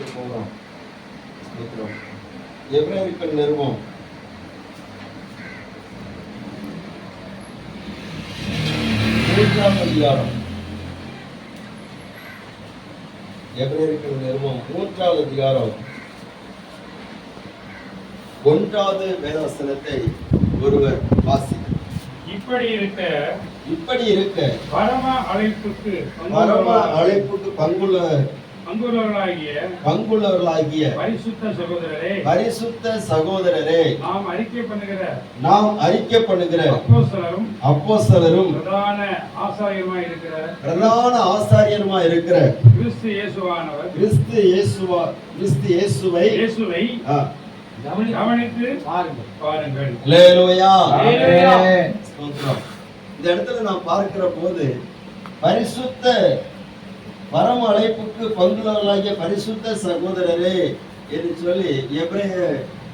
பார்க்க போகிறோம். எபிரேயர்கள் நிருபம் 3ஆம் அதிகாரம். எபிரேயர்கள் நிருபம் 3ஆவது அதிகாரம் 1வது வேதவசனத்தை ஒருவர் வாசி. இப்படி இருக்க பரம அழைப்புக்கு பங்குள்ளவர்களாகிய பரிசுத்த சகோதரரே நாம் அறிக்கை பண்ணுகிற அப்போஸ்தலரும் பிரதான ஆசாரியருமாய் இருக்கிற கிறிஸ்து இயேசுவை கவனித்து பாருங்கள். அல்லேலூயா. இந்த இடத்துல நாம் பார்க்கிற போது பரிசுத்த பரம அழைப்புக்கு பங்குள்ளவர்களாகிய பரிசுத்த சகோதரரே என்று சொல்லி எபிரேய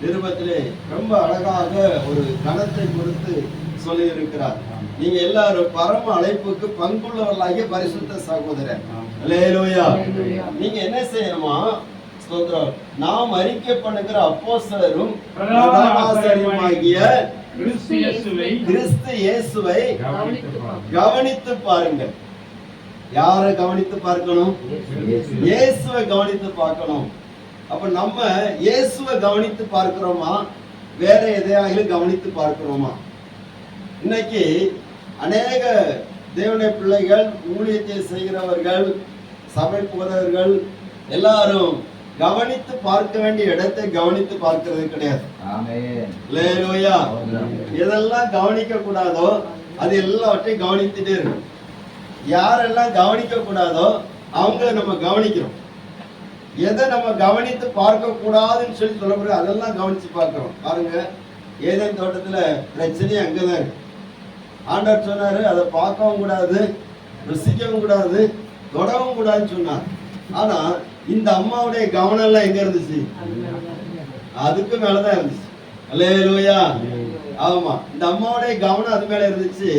நிருபத்திலே ரொம்ப அழகாக ஒரு கணத்தை கொடுத்து சொல்லி இருக்கிறார். நீங்க எல்லாரும் பரம அழைப்புக்கு பங்குள்ளவர்களாகிய பரிசுத்த சகோதரர். அல்லேலூயா. நீங்க என்ன செய்யணுமா? நாம் அறிக்கை பண்ணுகிற அப்போஸ்தலரும் பிரதானாசாரியருமாகிய கிறிஸ்து இயேசுவை கவனித்து பாருங்கள். யாரை கவனித்து பார்க்கணும்? இயேசுவை கவனித்து பார்க்கணும். அப்ப நம்ம இயேசுவை கவனித்து பார்க்கிறோமா, வேற எதையாகிலும் கவனித்து பார்க்கிறோமா? இன்னைக்கு அநேக தேவனுடைய பிள்ளைகள், ஊழியத்தை செய்கிறவர்கள், சபை போதவர்கள் எல்லாரும் கவனித்து பார்க்க வேண்டிய இடத்தை கவனித்து பார்க்கிறது கிடையாது. அல்லேலூயா. எதெல்லாம் கவனிக்க கூடாதோ அது எல்லாவற்றையும் கவனித்துட்டே இருக்கும். யாரெல்லாம் கவனிக்க கூடாதோ அவங்கள நம்ம கவனிக்கிறோம். எதை நம்ம கவனித்து பார்க்க கூடாதுன்னு சொல்லி சொல்லப்படுற அதெல்லாம் கவனிச்சு பார்க்கிறோம். பாருங்க, ஏதேன் தோட்டத்துல பிரச்சனையே அங்கதான் இருக்கு. ஆண்டவர் சொன்னாரு அதை பார்க்கவும் கூடாது, ருசிக்கவும் கூடாது, தொடவும் கூடாதுன்னு சொன்னார். ஆனா இந்த அம்மாவுடைய கவனம் எல்லாம் எங்க இருந்துச்சு? அதுக்கு மேலதான் இருந்துச்சு. அல்லேலூயா. ஆமா, இந்த அம்மாவுடைய கவனம் அது மேல இருந்துச்சு.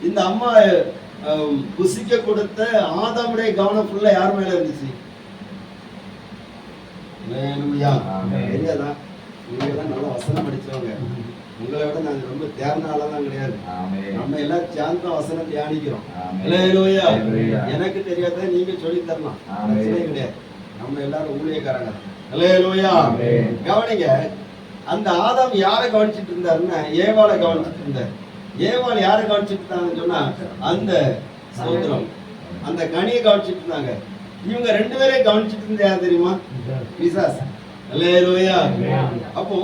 இந்த அம்மா புசிக்க கொடுத்த ஆதாமுடைய கவனம் ஃபுல்லா யார் மேல இருந்துச்சு? அல்லேலூயா. தெரியாதா? நீங்க தான் நல்லா வசனம் படிச்சவங்க. உங்களை விட நான் ரொம்ப தேர்னாலதான் கிடையாது. நம்ம எல்லாம் சேர்ந்த வசனம் தியானிக்கிறோம். அல்லேலூயா. எனக்கு தெரியாத நீங்க சொல்லி தரலாம், பிரச்சனை கிடையாது. நம்ம எல்லாரும் ஊழியக்காரங்க. அல்லேலூயா. கவனிங்க, அந்த ஆதாம் யாரை கவனிச்சிட்டு இருந்தாருன்னா ஏவாளை கவனிச்சிட்டு இருந்தார். ஏவாள் யாரை கவனிச்சிட்டு இருந்தாங்கன்னு சொன்னா அந்த ஸ்தோத்திரம் அந்த கனியை கவனிச்சிட்டு இருந்தாங்க. இவங்க 2 பேரையும் கவனிச்சிட்டு இருந்தா யார் தெரியுமா? பிசாசு. அல்லேலூயா. அப்போ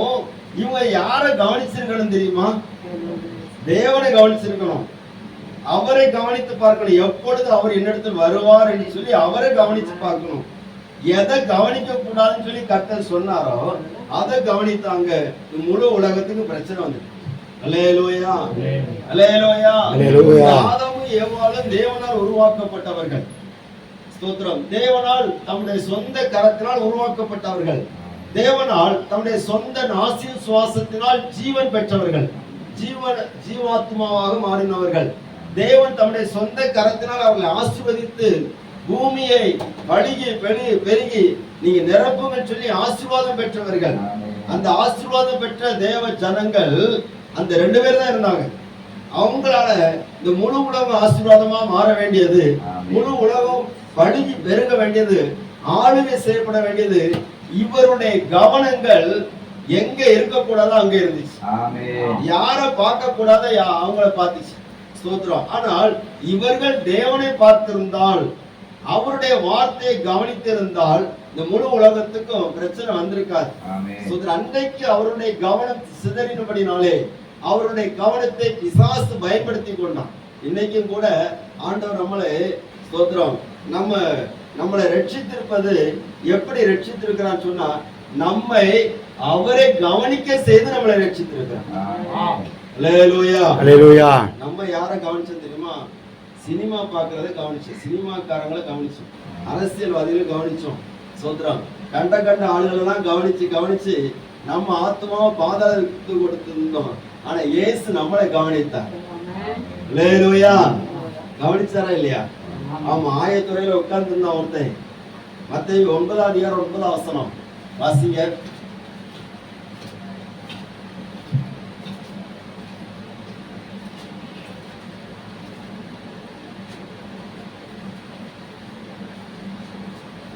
இவங்க யாரை கவனிச்சிருக்கணும் தெரியுமா? தேவனை கவனிச்சிருக்கணும். அவரை கவனித்து பார்க்கணும். எப்பொழுது அவர் என்னிடத்தில் வருவார் என்று சொல்லி அவரை கவனித்து பார்க்கணும். எதை கவனிக்க கூடாதுன்னு சொல்லி கர்த்தர் சொன்னாரோ அதை கவனித்தாங்க. முழு உலகத்துக்கு பிரச்சனை வந்து. அல்லேலூயா. அல்லேலூயா. ஆதாமும் ஏவாளும் தேவனால் உருவாக்கப்பட்டவர்கள். ஸ்தோத்திரம். தேவனால் தம்முடைய சொந்த கரத்தினால் உருவாக்கப்பட்டவர்கள். தேவனால் தம்முடைய சொந்த நாசின் சுவாசத்தினால் ஜீவன் பெற்றவர்கள், ஜீவாத்மாவாக மாறினவர்கள். தேவன் தம்முடைய சொந்த கரத்தினால் அவர்களை ஆசீர்வதித்து பூமியை பழுகி பெருகி நீங்க நிரப்புங்க சொல்லி ஆசீர்வாதம் பெற்றவர்கள். அந்த ஆசீர்வாதம் பெற்ற தேவ ஜனங்கள் அந்த 2 பேர் தான் இருந்தாங்க. அவங்களால இந்த முழு உலகம் ஆசீர்வாதமா மாற வேண்டியது, முழு உலகம் பழுகி பெருக வேண்டியது, ஆளுகை செய்யப்பட வேண்டியது. இவருடைய கவனங்கள் எங்க இருக்கக்கூடாதோ அங்க இருந்துச்சு. யார பார்க்க கூடாத அவங்கள பார்த்துச்சு. ஸ்தோத்திரம். ஆனால் இவர்கள் தேவனை பார்த்திருந்தால், அவருடைய வார்த்தையை கவனித்திருந்தால் இந்த முழு உலகத்துக்கும் பிரச்சனை வந்திருக்காது. அன்றைக்கு அவருடைய கவனம் சிதறினபடினாலே அவருடைய கவனத்தை பிசாசு பயன்படுத்தி கொண்டான். இன்னைக்கும் கூட ஆண்டவர் நம்மளை ஸ்தோத்திரம் நம்மளை ரட்சித்திருப்பது எப்படி ரட்சித்திருக்கிறான்னு சொன்னா நம்மை அவரை கவனிக்க செய்து நம்மளை ரட்சித்திருக்கிறார். நம்ம யாரை கவனிச்சோம் தெரியுமா? சினிமா பார்க்கறத கவனிச்சோம், சினிமாக்காரங்களை கவனிச்சோம், அரசியல்வாதிகளை கவனிச்சோம். சோத்ரம் கண்ட ஆளுகள் எல்லாம் கவனிச்சு நம்ம ஆத்மாவை பாதாளத்துக்கு கொடுத்திருந்தோம். ஆனா இயேசு நம்மளை கவனித்தார். கவனிச்சாரா இல்லையா? ஆமா, ஆயத்துறையில உட்கார்ந்து இருந்தான் ஒருத்தன். மத்தேயு 9ஆம் அதிகாரம் 9ஆம் வசனம் வாசிங்க.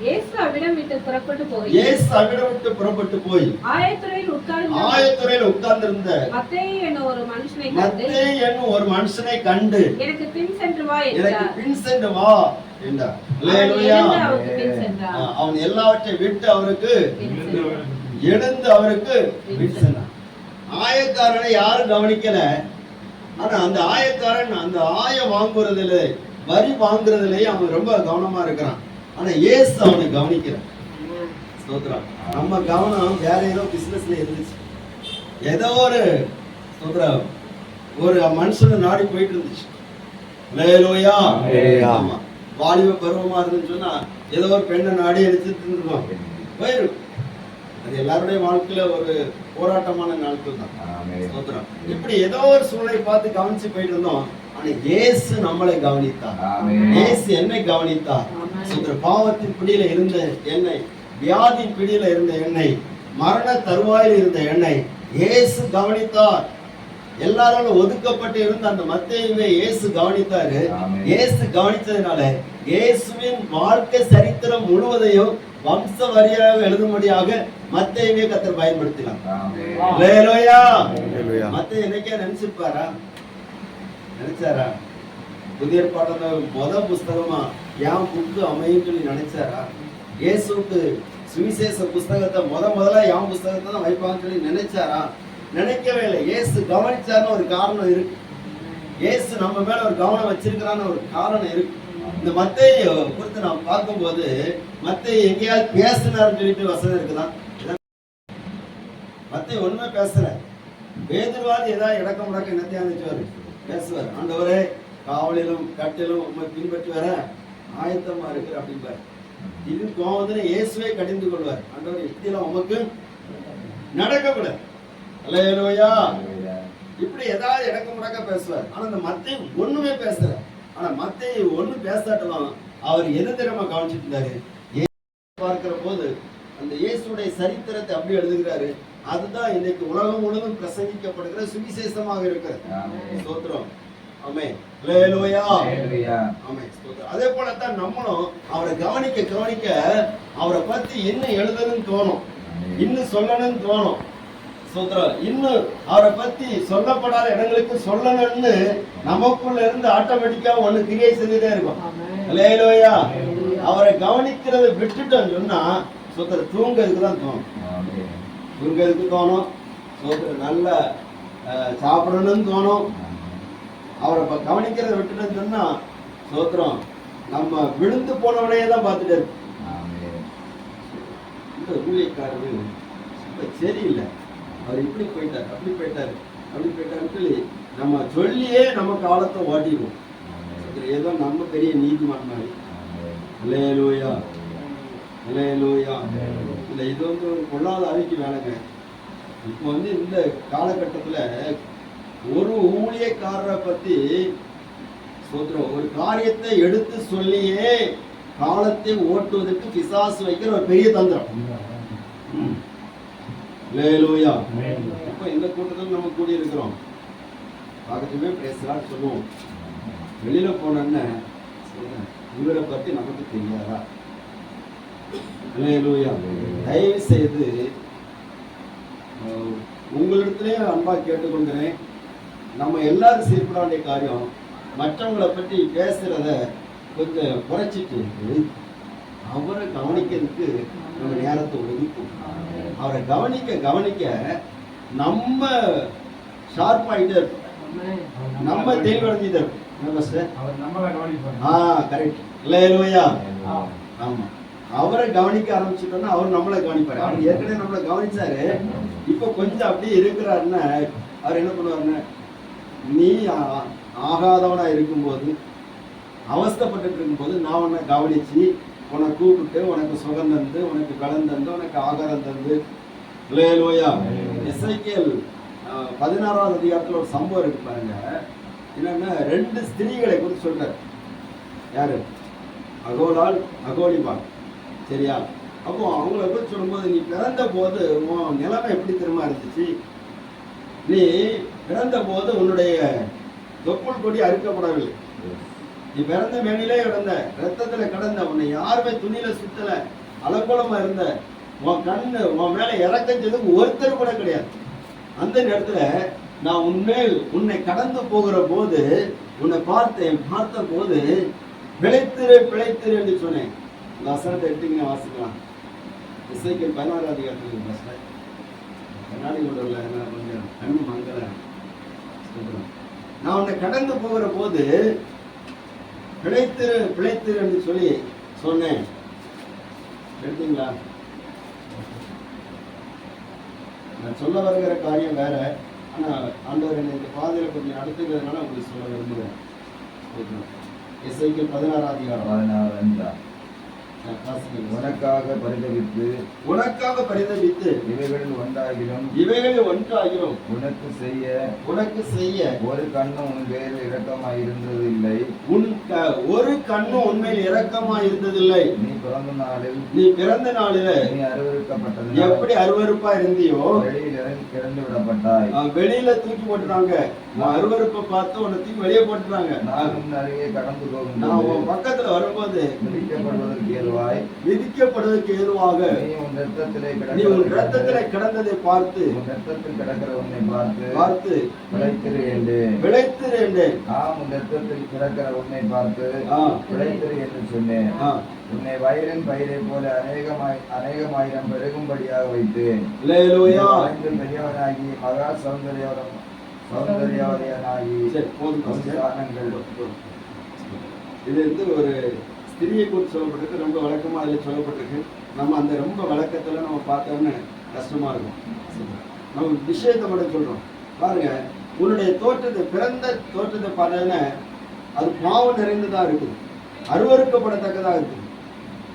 இயேசு அவ்விடம் விட்டு புறப்பட்டு போய் ஆயத்துறையில் உட்கார்ந்திருந்த மத்தேயு என்னும் ஒரு மனுஷனை கண்டு எனக்கு பின் சென்று வா என்றார். அவன் எல்லாவற்றையும் விட்டு அவருக்கு எழுந்து அவருக்கு பின் சென்றான். ஆயக்காரனை யாரும் கவனிக்கல. ஆனா அந்த ஆயக்காரன் அந்த ஆயம் வாங்குறதுல வரி வாங்குறதுலயே அவன் ரொம்ப கவனமா இருக்கிறான். ஆனா இயேசு அவனை கவனிக்கிறான். ஸ்தோத்திரம். நம்ம கவனம் வேற ஏதோ பிசினஸ்ல இருந்துச்சு. ஏதோ ஒரு ஸ்தோத்திரம் ஒரு மனுஷனை நாடி போயிட்டு இருந்துச்சு. ஹல்லேலூயா. ஆமா. வாலிப பருவமா இருந்துன்னு சொன்னா ஏதோ ஒரு பெண்ணை நாடி எடுத்துட்டு இருந்துருவான். போயிடும். அது எல்லாருடைய வாழ்க்கையில ஒரு போராட்டமான நாட்கள் தான். ஸ்தோத்திரம். இப்படி ஏதோ ஒரு சூழ்நிலை பார்த்து கவனிச்சு போயிட்டு இருந்தோம். ஆனா இயேசு நம்மளை கவனித்தார். இயேசு என்னை கவனித்தார். பாவத்தின் பிடியில இருந்த என்னை, வியாதியின் பிடியில இருந்த என்னை, மரண தருவாயில் இருந்த என்னை இயேசு கவனித்தார். எல்லாராலும் ஒதுக்கப்பட்டு இருந்த அந்த மத்தேயுவை இயேசு கவனித்தாரு. இயேசு கவனித்ததுனால இயேசுவின் வாழ்க்கை சரித்திரம் முழுவதையும் வம்ச வரியாக எழுதும்படியாக மத்தேயுவை கர்த்தர் பயன்படுத்தினார். ஹல்லேலூயா. மத்தேயு என்னைக்கே நினைச்சிருப்பாரா? நினைச்சாரா? புதிய ஏற்பாட்டுல முதல் புஸ்தகமா என் புக்கு அமையும் சொல்லி நினைச்சாரா? இயேசுக்கு சுவிசேஷ புஸ்தகத்தை முதல்ல என் புஸ்தகத்தை தான் வைப்பாங்கன்னு சொல்லி நினைச்சாரா? நினைக்கவே இல்லை. இயேசு கவனிச்சாருன்னு ஒரு காரணம் இருக்கு. இயேசு நம்ம மேல ஒரு கவனம் வச்சிருக்கிறான்னு ஒரு காரணம் இருக்கு. இந்த மத்தேயு குறித்து நாம் பார்க்கும்போது மத்தேயு எங்கேயாவது பேசினார்னு சொல்லிட்டு வசனம் இருக்குதான்? மத்தேயு ஒண்ணுமே பேசல. பேதுருவாதி ஏதாவது இடக்க முடக்க என்னத்தையாந்துச்சுவாரு பேசுவார். ஆண்டவரே காவலிலும் கட்டிலும் உண்மை பின்பற்றி வர ஆயத்தமா இருக்கு அப்படின்பார். இது கோவத்துல இயேசுவே கடிந்து கொள்வார். ஆண்டவர் இப்படியெல்லாம் உமக்கு நடக்கக்கூடாது. ஹல்லேலூயா. இப்படி ஏதாவது இடக்க முடக்க பேசுவார். ஆனா இந்த மத்தேயு ஒண்ணுமே பேசல. ஆனா மத்தேயு ஒண்ணும் பேசாட்டலாம் அவர் எது திறமை கவனிச்சுட்டு இருந்தாரு. பார்க்கிற போது அந்த இயேசுடைய சரித்திரத்தை அப்படி எழுதுகிறாரு. அதுதான் இன்னைக்கு உலகம் முழுவதும் பிரசங்கிக்கப்படுகிற சுவிசேஷமாக இருக்கிறது. ஸ்தோத்திரம். ஆமென். ஹல்லேலூயா. ஆமென். ஸ்தோத்திரம். அதே போல தான் நம்மளும் அவரை கவனிக்க கவனிக்க அவரை பத்தி இன்னும் எழுதணும்னு தோணும், இன்னும் சொல்லணும்னு தோணும். ஸ்தோத்திரம். இன்னும் அவரை பத்தி சொல்லப்படாத இடங்களுக்கு சொல்லணும்னு நமக்குள்ள இருந்து ஆட்டோமேட்டிக்கா ஒண்ணு கிரியை செஞ்சுட்டே இருக்கும். ஹல்லேலூயா. அவரை கவனிக்கிறத விட்டுட்டோம்னு சொன்னா ஸ்தோத்திரம் தூங்கிறதுக்கு தான் தோணும். தூங்கிறதுக்கு தோணும். ஸ்தோத்திரம் நல்லா சாப்பிடணும்னு தோணும். அவரை கவனிக்கிறத விட்டுட்டோம்னு சொன்னா ஸ்தோத்திரம் நம்ம விழுந்து போனவனையே தான் பார்த்துட்டு இருக்கு. இந்த ஊழியக்காரரு சரியில்லை, அவர் இப்படி போயிட்டார் அப்படி போயிட்டாரு அப்படி போயிட்டாருன்னு சொல்லி நம்ம சொல்லியே நம்ம காலத்தை ஓட்டிடுவோம். ஏதோ நம்ம பெரிய நீதிமான் மாதிரி. ஹல்லேலூயா. ஹல்லேலூயா. இல்லை, இது வந்து ஒரு பொல்லாத அறிக்கை வேலைங்க. இப்போ வந்து இந்த காலகட்டத்தில் ஒரு ஊழியக்காரரை பற்றி சொல்றோம், ஒரு காரியத்தை எடுத்து சொல்லியே காலத்தை ஓட்டுவதற்கு பிசாசு வைக்கிற ஒரு பெரிய தந்திரம். ஹல்லேலூயா. இப்போ இந்த கூட்டத்தில் நம்ம கூடி இருக்கிறோம், பக்கத்துமே பேசலான்னு சொல்லுவோம். வெளியில போனோன்னு இவரை பத்தி நமக்கு தெரியாதா? ஹல்லேலூயா. தயவு செய்து உங்களிடத்திலே அன்பா கேட்டுக்கொள்கிறேன், நம்ம எல்லாரும் செய்யப்பட வேண்டிய காரியம் மற்றவங்களை பற்றி பேசுறத கொஞ்சம் குறைச்சிட்டு அவரை கவனிக்கிறதுக்கு நம்ம நேரத்தை ஒதுக்கும். அவரை கவனிக்க கவனிக்க நம்ம ஷார்ப் ஆகிட்டே இருக்கும், நம்ம தெளிவடைஞ்சிட்டே இருக்கும். கரெக்ட். ஹல்லேலூயா. ஆமா, அவரை கவனிக்க ஆரம்பிச்சுட்டோம்னா அவர் நம்மளை கவனிப்பாரு. அவர் ஏற்கனவே நம்மளை கவனிச்சாரு, இப்போ கொஞ்சம் அப்படியே இருக்கிறாருன்னா அவர் என்ன பண்ணுவாருன்னா, நீ ஆகாதவனா இருக்கும்போது அவஸ்தைப்பட்டு இருக்கும்போது நான் உன்னை கவனிச்சு உன்னை கூப்பிட்டு உனக்கு சுகம் தந்து உனக்கு கடன் தந்து உனக்கு ஆகாரம் தந்து. ஹல்லேலூயா. எசேக்கியேல் 16வது அதிகாரத்தில் ஒரு சம்பவம் இருக்கு பாருங்க. என்னன்னா 2 ஸ்திரீகளை குறித்து சொல்றாரு. யாரு? அகோலால், அகோலிபாள். சரியா? அப்போ அவங்கள போய் சொல்லும்போது, நீ பிறந்த போது உன் நிலைமை எப்படி தெரியுமா இருந்துச்சு? நீ பிறந்த போது உன்னுடைய தொப்புள் கொடி அறுக்கப்படவில்லை. நீ பிறந்த மேனிலே கிடந்த, ரத்தத்துல கிடந்த, உன்னை யாருமே துணியில சுத்தல, அலங்கோலமா இருந்த, உன் கண்ணு உன் மேல இறக்கம் செய்ததுக்கு ஒருத்தர் கூட கிடையாது. அந்த நேரத்துல நான் உன்னை கடந்து போகிற போது உன்னை பார்த்த போது பிழைத்திரு பிழைத்திரு என்று சொன்னேன். இந்த வசனத்தை எடுத்தீங்க வாசிக்கலாம். எசேக்கியேல் 16 அதிகாரத்துக்கு கண்ணாடி கொண்டு வரல, கொஞ்சம் கண்ணு மங்கல. நான் உன்னை கடந்து போகிற போது பிழைத்திரு பிழைத்திரு என்று சொல்லி சொன்னேன். எடுத்தீங்களா? நான் சொல்ல வருகிற காரியம் வேற, ஆனா ஆண்டவர் என்னை இந்த பாதையில கொஞ்சம் நடத்துகிறதுனால உங்களுக்கு சொல்ல விரும்புகிறேன். எசேக்கியேல் 16 அதிகாரம் 16 உனக்காக பரிதபித்து இவைகளில் ஒன்றாகிலும் உனக்கு செய்ய ஒரு கண்ணும் உன் பேரில் இரக்கமாய் இருந்ததில்லை. ஒரு கண்ணும் உண்மையில் இரக்கமாய் இருந்ததில்லை. நீ பிறந்த நாளில் நீ அருவருக்கப்பட்டது எப்படி அருவருப்பா இருந்தியோ வெளியில் இறந்து விடப்பட்டாய். வெளியில தூக்கி போட்டுறாங்க. அருவருப்பை பார்த்து உன்னை தூக்கி வெளியே போட்டுறாங்க. நான் உன் அருகே கடந்து போகும் நான் உன் பக்கத்துல வரும்போது விதிக்கப்படுவதற்கு ஏதுவாக நீ உன் இரத்தத்திலே கிடந்ததை பார்த்து கிடக்கிற உன்னை பார்த்து பிழைத்திரு என்று உன் இரத்தத்தில் கிடக்கிற உன்னை பார்த்து பிழைத்திரு என்று சொன்னேன். உன்னை வயலின் பயிரை போல அநேகமாயிரம் பெருகும்படியாக வைத்தேன். பெரியவனாகி மகா சௌந்தர்யவதியனாகி இது ஒரு ஸ்திரியை குறித்து சொல்லப்பட்டிருக்கு. ரொம்ப விளக்கமா அதில் சொல்லப்பட்டிருக்கு. நம்ம அந்த ரொம்ப விளக்கத்துல நம்ம பார்த்தோம்னு கஷ்டமா இருக்கும். நம்ம விஷயத்தை மட்டும் சொல்றோம் பாருங்க. உன்னுடைய பிறந்த தோற்றத்தை பார்த்தோன்னா அது பாவம் நிறைந்ததா இருக்குது, அருவருக்கப்படத்தக்கதா இருக்குது.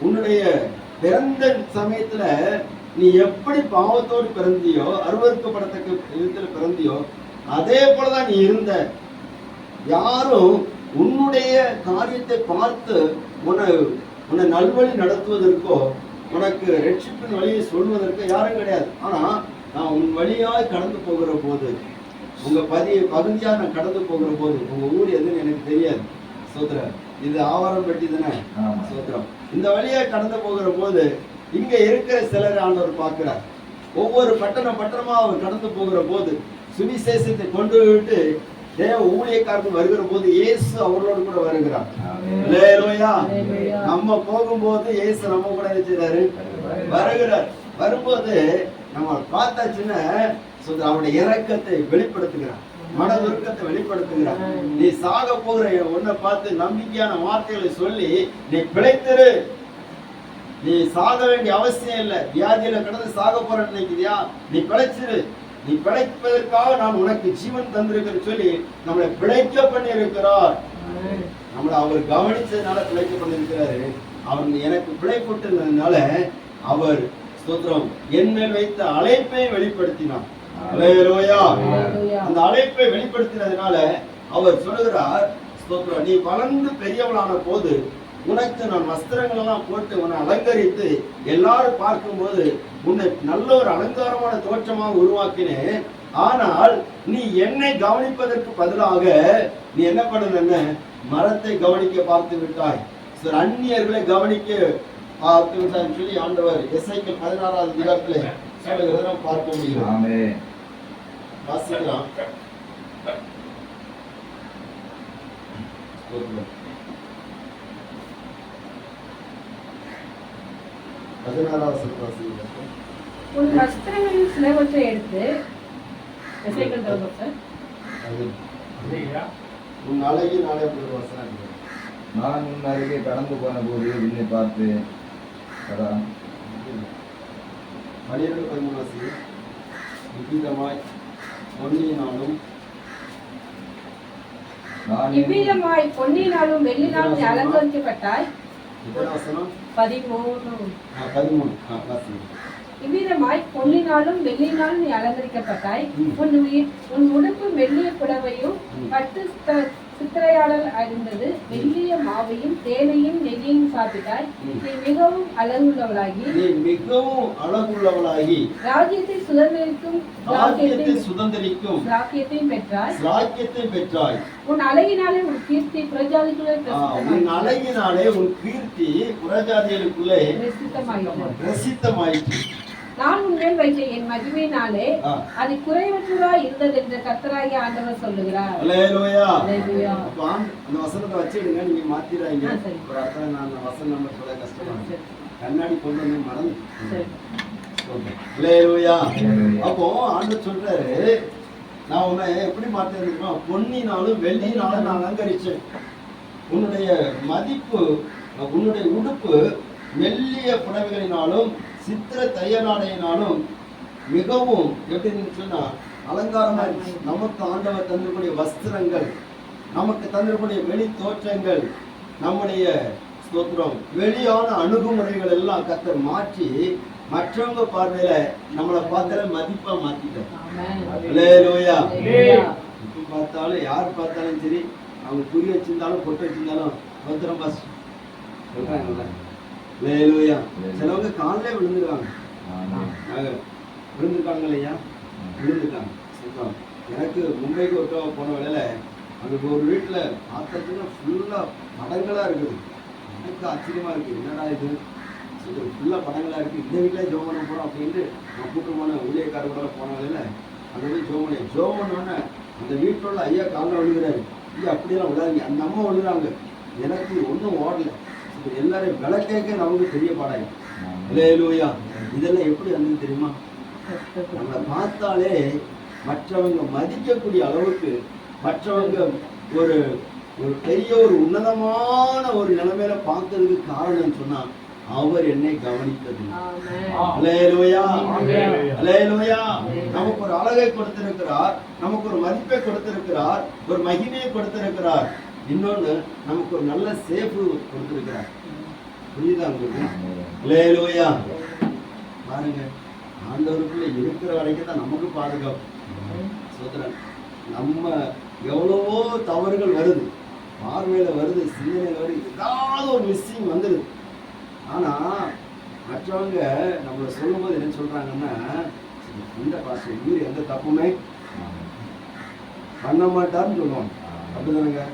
உன்னுடைய பிறந்த சமயத்துல நீ எப்படி பாவத்தோடு பிறந்தியோ, அருவருக்கப்படத்தக்க விதத்துல பிறந்தியோ, அதே போலதான் நீ இருந்த. யாரும் உன்னுடைய காரியத்தை பார்த்து உன்னை நல்வழி நடத்துவதற்கோ உனக்கு ரட்சிப்பின் வழியை சொல்வதற்கு யாரும் கிடையாது. ஆனா நான் உன் வழியாய் கடந்து போகிற போது, உங்க பகுதியா நான் கடந்து போகிற போது, உங்க ஊர் எதுன்னு எனக்கு தெரியாது. சோத்திரம், இது ஆவாரம் பெட்டி தானே? சோத்திரம். இந்த வழியா கடந்து போகிற போது இங்க இருக்கிற சிலர் ஆண்டவர் பார்க்கிறார். ஒவ்வொரு பட்டணமா அவர் கடந்து போகிற போது சுவிசேஷத்தை கொண்டு விட்டு தேவ ஊழியக்காரர்கள் வருகிற போது இயேசு அவர்களோடு கூட வருகிறார். நம்ம போகும்போது இயேசு நம்ம கூட செய்றாரு, வருகிறார். வரும்போது நம்ம பார்த்தாச்சுன்னா அவருடைய இரக்கத்தை வெளிப்படுத்துகிறார், மனதுருக்கத்தை வெளிப்படுத்துகிறார். நீ சாக போகிற உன்னை பார்த்து நம்பிக்கையான வார்த்தைகளை சொல்லி நீ பிழைத்திரு, நீ சாக வேண்டிய அவசியம் இல்லை. வியாதியில கடந்து சாக போறேன்னு நினைக்கிறியா? நீ பிழைச்சிரு. நீ பிழைப்பதற்காக நான் உனக்கு ஜீவன் தந்திருக்கிற சொல்லி நம்மளை பிழைக்க பண்ணியிருக்கிறார். நம்மளை அவர் கவனிச்சதுனால பிழைக்க பண்ணியிருக்கிறாரு. அவர் எனக்கு பிழைப்பட்டதுனால அவர் ஸ்தோத்திரம் என் மேல் வைத்த அழைப்பை வெளிப்படுத்தினார். அந்த அழைப்பை வெளிப்படுத்தினதுனால அவர் சொல்லுகிறார், ஸ்தோத்திரம், நீ வளர்ந்து பெரியவளான போது உனக்கு நான் வஸ்திரங்கள் எல்லாம் போட்டு உன்னை அலங்கரித்து எல்லாரும் பார்க்கும்போது உன்னை நல்ல ஒரு அலங்காரமான தோற்றமாக உருவாக்கினேன். ஆனால் நீ என்னை கவனிப்பதற்கு பதிலாக நீ என்ன பண்ண, மரத்தை கவனிக்க பார்த்து விட்டாய், அந்நியர்களை கவனிக்க பார்த்து விட்டாய் சொல்லி ஆண்டவர் எசேக்கியேல் 16 அதிகாரத்திலே சொல்லுகிறத பார்க்க முடியும். வாசிக்கலாம். 16 வசனம். உன் வஸ்திரங்களில் சிலவற்றை எடுத்து உன் அழகி நாளே வசனம். நான் உன் அருகே கடந்து போன போது உன்னை பார்த்து 12-13 வசனம். இவ்விதமாய் பொன்னினாலும் வெள்ளினாலும் நீ அலங்கரிக்கப்பட்டாய். 13 இவ்விதமாய் பொன்னினாலும் வெள்ளினாலும் நீ அலங்கரிக்கப்பட்டாய். உன் உடுப்பு மெல்லிய புடவையும் பட்டு சித்திரையாளர் அறிந்தது, மெல்லிய மாவையும் தேனையும் நெய்யையும் சாப்பிட்டாய். நீ மிகவும் அழகுள்ளவளாகி ராஜ்யத்தை சுதந்திரிக்கும் ஸ்லாக்கியத்தை பெற்றாய். உன் அழகினாலே உன் கீர்த்தி புறஜாதிகளுக்குள்ளே பிரசித்தமாயிற்று. நான் உன்மேல் வைத்த என் மகிமையினாலே அது குறைவற்றதாய் இருந்தது என்று கர்த்தராகிய ஆண்டவர் சொல்லுகிறார். அல்லேலூயா. அல்லேலூயா. அந்த வசனத்தை வச்சிடுங்க, நீங்க மாத்திராதீங்க. ஒரு அர்த்தம் நான் அந்த வசனம் நம்ம சொல்ல கஷ்டமா இருக்கு. கண்ணாடி கொண்டு வந்து மறந்து. அல்லேலூயா. அப்போ ஆண்டவர் சொல்றாரு, நான் உன்னை எப்படி மாத்தேன் தெரியுமா? பொன்னினாலும் வெள்ளியினாலும் நான் அலங்கரிச்சேன். உன்னுடைய மதிப்பு, உன்னுடைய உடுப்பு மெல்லிய புடவைகளினாலும் சித்திர தையலாடையினாலும் மிகவும் எப்படின்னு சொன்னா அலங்காரமா இருந்துச்சு. நமக்கு ஆண்டவர் தந்திருக்கூடிய வஸ்திரங்கள், நமக்கு தந்திருக்கூடிய வெளி தோற்றங்கள், நம்முடைய ஸ்தோத்திரம் வெளியான அணுகுமுறைகள் எல்லாம் கர்த்தர் மாற்றி மற்றவங்க பார்வையில நம்மளை பார்த்தால மதிப்பா மாத்திட்டார். அல்லேலூயா. இப்ப பார்த்தாலும் யார் பார்த்தாலும் சரி, அவங்க குறி வச்சிருந்தாலும் பொட்டு வச்சிருந்தாலும் பத்திரம் பாஸ் சொல்றாங்கல்ல. அல்லேலூயா. சிலவங்க காலையில விழுந்துருவாங்க, விழுந்திருக்காங்க இல்லையா? விழுந்துட்டாங்க. எனக்கு மும்பைக்கு ஒருக்கா போன வேலையில அங்க ஒரு வீட்டுல பார்க்கறதுக்கு ஃபுல்லா படங்களா இருக்குது. எனக்கு ஆச்சரியமா இருக்கு, என்னடா இது ஃபுல்லா படங்களா இருக்கு, இந்த வீட்டுல ஜோம் பண்ண போறோம் அப்படின்ட்டு நான் கூட்டு போன ஊழியக்காரர்களோட போன வேலையில அங்க போய் ஜோம் பண்ணோன்னே அந்த வீட்டோட ஐயா காலில் விழுகிறாரு. ஐயா அப்படியெல்லாம் விழாதீங்க, அந்த அம்மா விழுகிறாங்க. எனக்கு ஒன்றும் ஓடல. எல்லாரும் விளக்கேக்க நமக்கு பெரிய பாடாய். அல்லேலூயா. இதெல்லாம் எப்படி வந்து தெரியுமா? நம்மளை பார்த்தாலே மற்றவங்க மதிக்கக்கூடிய அளவுக்கு, மற்றவங்க ஒரு ஒரு பெரிய ஒரு உன்னதமான ஒரு நிலைமையில பார்க்கறதுக்கு காரணம் சொன்னா அவர் என்னை கவனித்தது. அல்லேலூயா. அல்லேலூயா. நமக்கு ஒரு அழகை கொடுத்திருக்கிறார், நமக்கு ஒரு மதிப்பை கொடுத்திருக்கிறார், ஒரு மகிமையை கொடுத்திருக்கிறார். இன்னொன்னு நமக்கு ஒரு நல்ல சேஃப் கொடுத்திருக்கிறார். புரியுதா உங்களுக்கு? அல்லேலூயா. பாருங்க, ஆண்டவருக்குள்ள இருக்கிற வரைக்கும் தான் நமக்கு பாதுகாப்பு. சோதரன் நம்ம எவ்வளவோ தவறுகள் வருது, பார்வையில வருது, சிந்தனையில வருது, ஏதாவது ஒரு மிஸ்ஸிங் வந்துடுது. ஆனா மற்றவங்க நம்மளை சொல்லும் போது என்ன சொல்றாங்கன்னா, இந்த பாஸ்டர் இவர் எந்த தப்புமே பண்ண மாட்டார்னு சொல்லுவாங்க. அப்படிதானுங்க.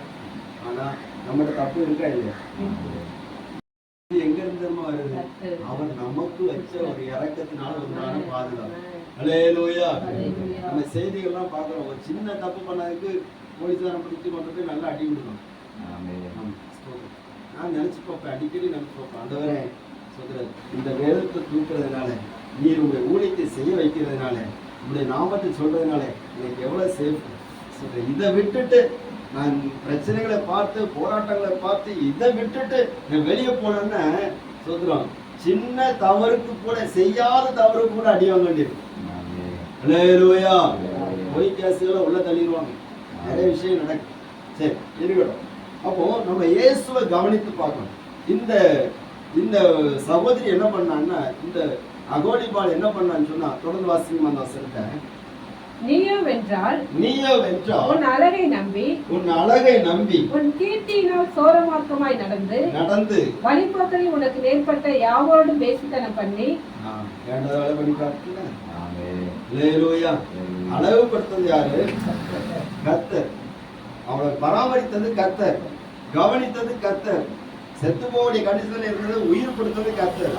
ஆனா நம்மகிட்ட தப்பு இருக்கா இல்லையா? எங்க இருந்து வருது? அவர் நமக்கு வச்ச ஒரு இறக்கத்தினால உண்டான பாதுகாப்பு. அல்லேலூயா. நம்ம செய்திகள்லாம் பார்க்கிறோம், ஒரு சின்ன தப்பு பண்ணதுக்கு போலீஸ்காரன் பிடிச்சு கொண்டு போய் நல்லா அடி விடுவோம். நான் நினைச்சு பார்ப்பேன், அடிக்கடி நினைச்சு பார்ப்பேன், ஆண்டவரே சொல்றேன், இந்த வேதத்தை தூக்குறதுனால, நீர் உங்களுடைய ஊழியத்தை செய்ய வைக்கிறதுனால, உங்களுடைய நாமத்தை சொல்றதுனால எனக்கு எவ்வளவு சேஃப் சொல்றேன். இதை விட்டுட்டு நான் பிரச்சனைகளை பார்த்து, போராட்டங்களை பார்த்து, இதை விட்டுட்டு நான் வெளியே போனேன்னா சொல்றோம், சின்ன தவறுக்கு கூட, செய்யாத தவறுக்கு கூட அடி வாங்க வேண்டியிருக்கு. அல்லேலூயா. பொய் கேசுகளை உள்ள தள்ளிடுவாங்க, நிறைய விஷயம் நடக்கும். சரி, இருக்கட்டும். அப்போ நம்ம இயேசுவை கவனித்து பார்க்கணும். இந்த இந்த சகோதரி என்ன பண்ணான்னா, இந்த அகோலிபாள் என்ன பண்ணான்னு சொன்னா, தொடர்ந்து வாசிக்கும் அந்த வசனத்தை. நீயோ வென்றால் உன் அழகை நம்பி உன் கீர்த்தியினால் சோரமார்க்கமாய் நடந்து வழிபோக்கலில் உனக்கு நேர்பட்ட யாவோடும் பேசித்தனம் பண்ணி அளவுபடுத்தது யாரு? கர்த்தர். அவளை பராமரித்தது கர்த்தர், கவனித்தது கர்த்தர், செத்து போகக்கூடிய கண்டிஷன்ல இருந்தது உயிர் கொடுத்தது கர்த்தர்,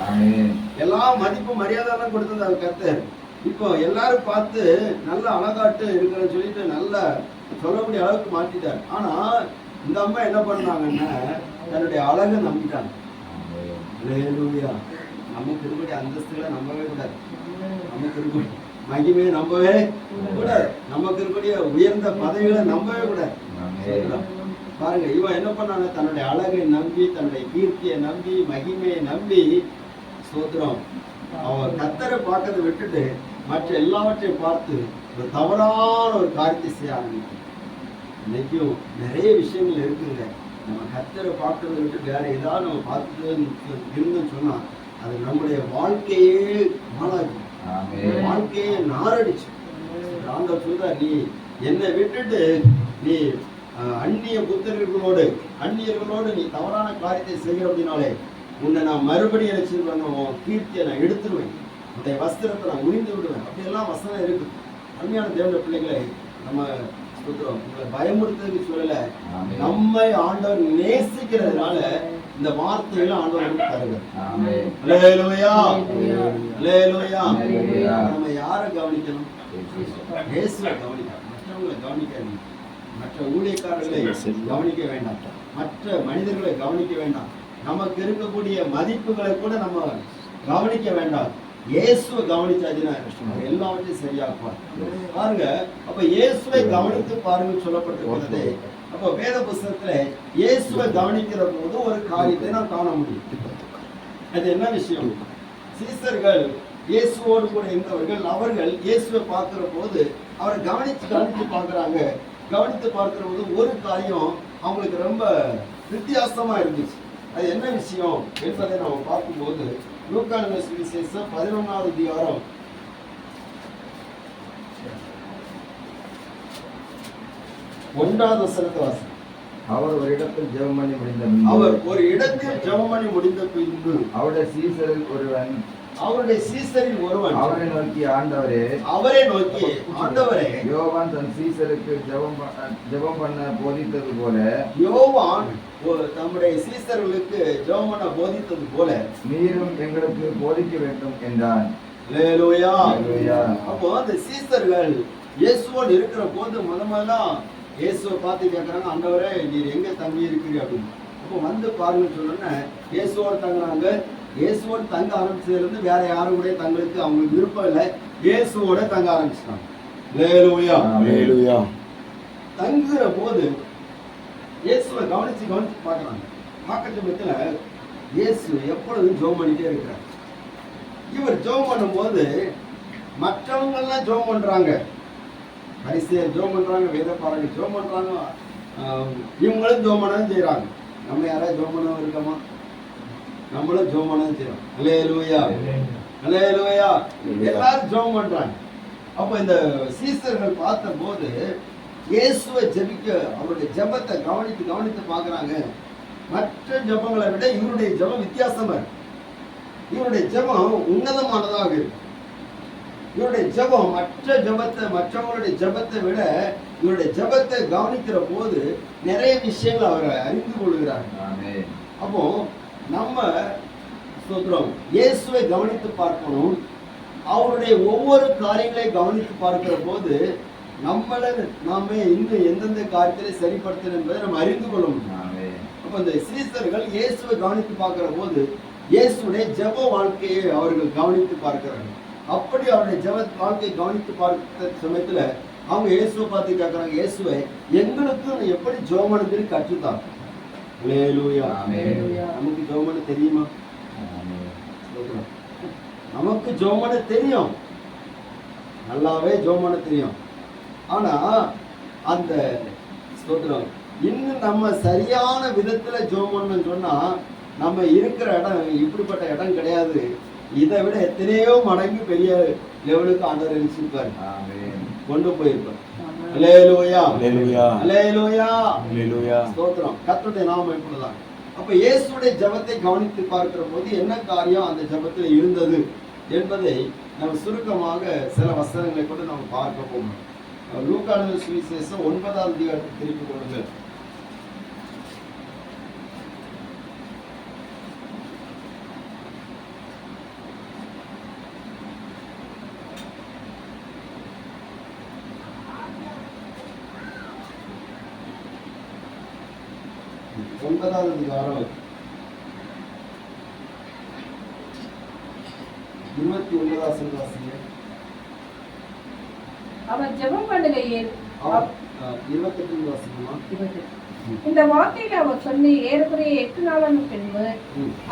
எல்லா மதிப்பு மரியாதை கொடுத்தது அது கர்த்தர். இப்போ எல்லாரும் பார்த்து நல்ல அழகாட்டு இருக்கிறன்னு சொல்லிட்டு நல்ல சொல்லக்கூடிய அளவுக்கு மாற்றிட்டார். ஆனா இந்த அம்மா என்ன பண்ணாங்கன்னா, தன்னுடைய அழகை நம்பிட்டாங்க. நமக்கு இருக்கக்கூடிய அந்தஸ்துகளை நம்பவே கூடாது, நமக்கு இருக்கக்கூடிய மகிமையை நம்பவே கூடாது, நமக்கு இருக்கக்கூடிய உயர்ந்த பதவிகளை நம்பவே கூடாது. பாருங்க, இவன் என்ன பண்ணாங்க, தன்னுடைய அழகை நம்பி, தன்னுடைய கீர்த்தியை நம்பி, மகிமையை நம்பி, ஸ்தோத்திரம், அவன் கர்த்தரை பார்க்கறதை விட்டுட்டு மற்ற எல்லாவற்றையும் பார்த்து ஒரு தவறான ஒரு காரியத்தை செய்ய ஆரம்பிக்கும். இன்னைக்கும் நிறைய விஷயங்கள் இருக்குங்க, நம்ம கர்த்தரை பார்க்கறதை விட்டு வேற ஏதாவது நம்ம பார்த்துட்டு இருந்தோம்னு சொன்னா அது நம்முடைய வாழ்க்கையே மாறாது, வாழ்க்கையே நாரடிச்சு. ஆண்டவர் சொல்றார், நீ என்னை விட்டுட்டு நீ அந்நிய புத்திரர்களோடு அந்நியர்களோடு நீ தவறான காரியத்தை செய்கிற அப்படின்னாலே உன்னை நான் மறுபடியும் நினைச்சிருவேன், உன் கீர்த்தியை நான் எடுத்துருவேன், உன்னுடைய வஸ்திரத்தை நான் உரிந்து விடுவேன். அப்படியெல்லாம் வசனம் இருக்கு. அருமையான தேவனுடைய பிள்ளைகளை, நம்ம உங்களை பயமுறுத்துறதுக்கு சொல்லல, நம்மை ஆண்டவர் நேசிக்கிறதுனால இந்த வார்த்தைகளை ஆண்டவர் தருகிறார். அல்லேலூயா, அல்லேலூயா. நம்ம யாரை கவனிக்கணும்? இயேசுவை கவனிக்கணும். மற்றவங்களை கவனிக்காதீங்க. மற்ற ஊழியக்காரர்களை கவனிக்க வேண்டாம், மற்ற மனிதர்களை கவனிக்க வேண்டாம், நமக்கு இருக்கக்கூடிய மதிப்புகளை கூட நம்ம கவனிக்க வேண்டாம். இயேசுவை கவனிச்சாச்சுன்னா எல்லாவற்றையும் சரியாக்குவார். பாருங்க, அப்ப இயேசுவை கவனித்து பாருங்க சொல்லப்பட்டிருக்கிறது. அப்ப வேத புஸ்தகத்துல இயேசுவை கவனிக்கிற போது ஒரு காரியத்தை நாம் காண முடியும். அது என்ன விஷயம்? சீசர்கள் இயேசுவோடு கூட இருந்தவர்கள், அவர்கள் இயேசுவை பார்க்கிற போது அவரை கவனித்து பார்க்கிறாங்க. கவனித்து பார்க்கிற போது ஒரு காரியம் அவங்களுக்கு ரொம்ப வித்தியாசமா இருந்துச்சு. அது என்ன விஷயம் என்பதை நம்ம பார்க்கும்போது லூக்கா சுவிசேஷம் 11வது அதிகாரம் 1வது வசனத்தை வாசி. அவர் ஒரு இடத்தில் ஜெபம் பண்ணி முடிந்த பின்பு அவருடைய சீசரில் ஒருவன் அவரை நோக்கி ஆண்டவரே யோவான் தன் சீசருக்கு ஜெபம் பண்ண போதித்தது போல, யோவான் தம்முடைய சீசர்களுக்கு ஜெபம் பண்ண போதித்தது போல நீரும் எங்களுக்கு போதிக்க வேண்டும் என்றான். அல்லேலூயா. அப்போ அந்த சீசர்கள் இயேசுவோடு இருக்கிற போது முதல்ல இயேசுவை பார்த்து கேட்கறாங்க, ஆண்டவரே நீர் எங்க தங்கி இருக்கிறீ அப்படின்னு. அப்போ வந்து பாருங்கன்னு சொன்னோன்னே இயேசுவோடு தங்குறாங்க. இயேசுவோடு தங்க ஆரம்பிச்சதுல இருந்து வேற யாரும் கூட தங்களுக்கு அவங்களுக்கு விருப்பம் இல்லை, இயேசுவோட தங்க ஆரம்பிச்சிட்டாங்க. அல்லேலூயா, அல்லேலூயா. தங்குற போது இயேசுவை கவனிச்சு பார்க்கறாங்க. பார்க்க சமயத்துல இயேசு எப்பொழுதும் ஜெபம் பண்ணிட்டே இருக்கிறார். இவர் ஜெபம் பண்ணும்போது மற்றவங்க எல்லாம் ஜெபம் பண்றாங்க, பரிசேயர் ஜெபம் பண்றாங்க, வேதபாரகர் ஜெபம் பண்றாங்க, இவங்களும் ஜெபம் பண்ண செய்யறாங்க. நம்ம யாராவது ஜெபம் பண்ண இருக்கோமா? நம்மளும் ஜெபம் பண்ண செய்யறோம். அல்லேலூயா, அல்லேலூயா. எல்லாரும் ஜெபம் பண்றாங்க. அப்ப இந்த சீசர்கள் பார்த்த போது இயேசுவை ஜெபிக்க அவருடைய ஜெபத்தை கவனித்து பார்க்கறாங்க. மற்ற ஜெபங்களை விட இவருடைய ஜெபம் வித்தியாசமா இருக்கு. இவருடைய ஜெபம் உன்னதமானதாக இருக்கு. இவருடைய ஜெபம் மற்றவங்களுடைய ஜெபத்தை விட இவருடைய ஜெபத்தை கவனிக்கிற போது நிறைய விஷயங்கள் அவர் அறிந்து கொள்கிறார். அப்போ நம்ம இயேசுவை கவனித்து பார்க்கணும். அவருடைய ஒவ்வொரு காரியங்களை கவனித்து பார்க்கிற போது நாம இன்னும் எந்தெந்த காரியத்திலே சரிப்படுத்தணும் என்பதை நம்ம அறிந்து கொள்ள முடியும். அப்ப இந்த சீசர்கள் இயேசுவை கவனித்து பார்க்கிற போது இயேசுடைய ஜெப வாழ்க்கையை அவர்கள் கவனித்து பார்க்கிறார்கள். அப்படி அவருடைய ஜெப வாழ்க்கையை கவனித்து பார்க்கிற சமயத்துல அவங்க இயேசுவை பார்த்து கேட்கறாங்க, இயேசுவை எங்களுக்கு எப்படி ஜெபம் பண்ணி கற்றுத்தாங்க. அல்லேலூயா. நமக்கு ஜெபம் பண்ண தெரியுமா? நமக்கு ஜெபம் பண்ண தெரியும், நல்லாவே ஜெபம் பண்ண தெரியும். ஆனா அந்த ஸ்தோத்திரம் இன்னும் நம்ம சரியான விதத்துல ஜெபம் பண்ணணும்னு சொன்னா நம்ம இருக்கிற இடம் இப்படிப்பட்ட இடம் கிடையாது. இதை விட எத்தனையோ மடங்கு பெரிய லெவலுக்கு ஆண்டவர் எழுச்சிருப்பார், கொண்டு போயிருப்பார். அல்லேலூயா, அல்லேலூயா, அல்லேலூயா, அல்லேலூயா. ஸ்தோத்திரம். கர்த்தருடைய நாமம் இப்படிதான். அப்ப இயேசுடைய ஜெபத்தை கவனித்து பார்க்கிற போது என்ன காரியம் அந்த ஜெபத்தில் இருந்தது என்பதை நம்ம சுருக்கமாக சில வசனங்களை கொண்டு நம்ம பார்க்க போகணும். லூக்கா சுவிசேஷம் 9வது அதிகாரத்தை திருப்பி கொள்ளுங்கள். ஒன்பதாவது அதிகாரம் 29வது வசனம். அவர் ஜெபம் பண்ணுகையில் 28வது வசனமா? இந்த வார்த்தையை அவர் சொல்லி ஏறக்குறைய 8 நாளான பின்பு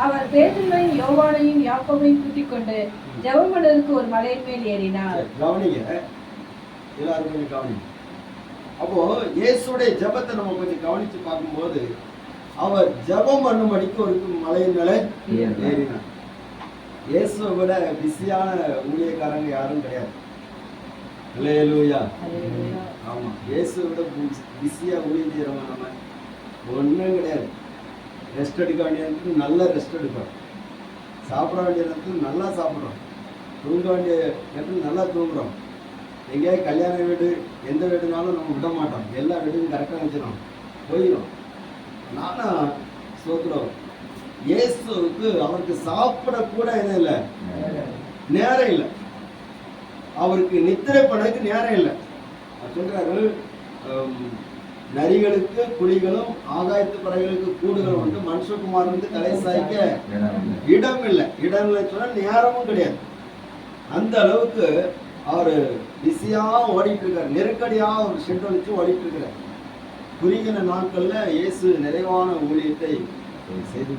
அவர் பேதுருவையும் யோவானையும் யாக்கோபையும் கூட்டிக் கொண்டு ஜெபம் பண்ணுவதற்கு ஒரு மலையின் மேல் ஏறினார். கவனிங்க, எல்லாரும் கொஞ்சம் கவனிங்க. அப்போ இயேசுடைய ஜெபத்தை நம்ம கொஞ்சம் கவனிச்சு பார்க்கும்போது அவர் ஜெபம் பண்ணும்படிக்கு ஒரு மலையின் மேலே ஏறினார். இயேசுவை விட பிஸியான ஊழியக்காரங்க யாரும் கிடையாது. அல்லேலூயா. ஆமா, இயேசுவை விட பிஸியா ஊழியம் செய்யறவங்க நம்ம ஒண்ணும் கிடையாது. ரெஸ்ட் எடுக்க வேண்டிய நேரத்துக்கு நல்ல ரெஸ்ட் எடுக்கிறோம், சாப்பிட வேண்டிய நேரத்துக்கு நல்லா சாப்பிட்றோம், தூங்க வேண்டிய நேரத்துக்கு நல்லா தூங்குறோம். எங்கேயாவது கல்யாண வீடு எந்த வீடுனாலும் நம்ம விட மாட்டோம், எல்லா வீடுக்கும் கரெக்டாக வச்சிடும் போயிடும். நானும் சோத்துறோம். இயேசுவுக்கு அவருக்கு சாப்பிட கூட என்ன இல்லை, நேரம் இல்லை. அவருக்கு நித்திரை பண்ணதுக்கு நேரம் இல்லை. சொல்றாரு, நரிகளுக்கு குழிகளும் ஆகாயத்து பறவைகளுக்கு கூடுகளும் வந்து மனுஷகுமாரனுக்கு தலை சாய்க்க இடம் இல்லை. இடம் இல்லை சொன்னா நேரமும் கிடையாது. அந்த அளவுக்கு அவரு பிஸியா ஓடிட்டு இருக்காரு, நெருக்கடியா ஒரு ஷெட் வச்சு ஓடிட்டு இருக்கிறார். குறுகின நாட்கள்ல இயேசு நிறைவான ஊழியத்தை செய்து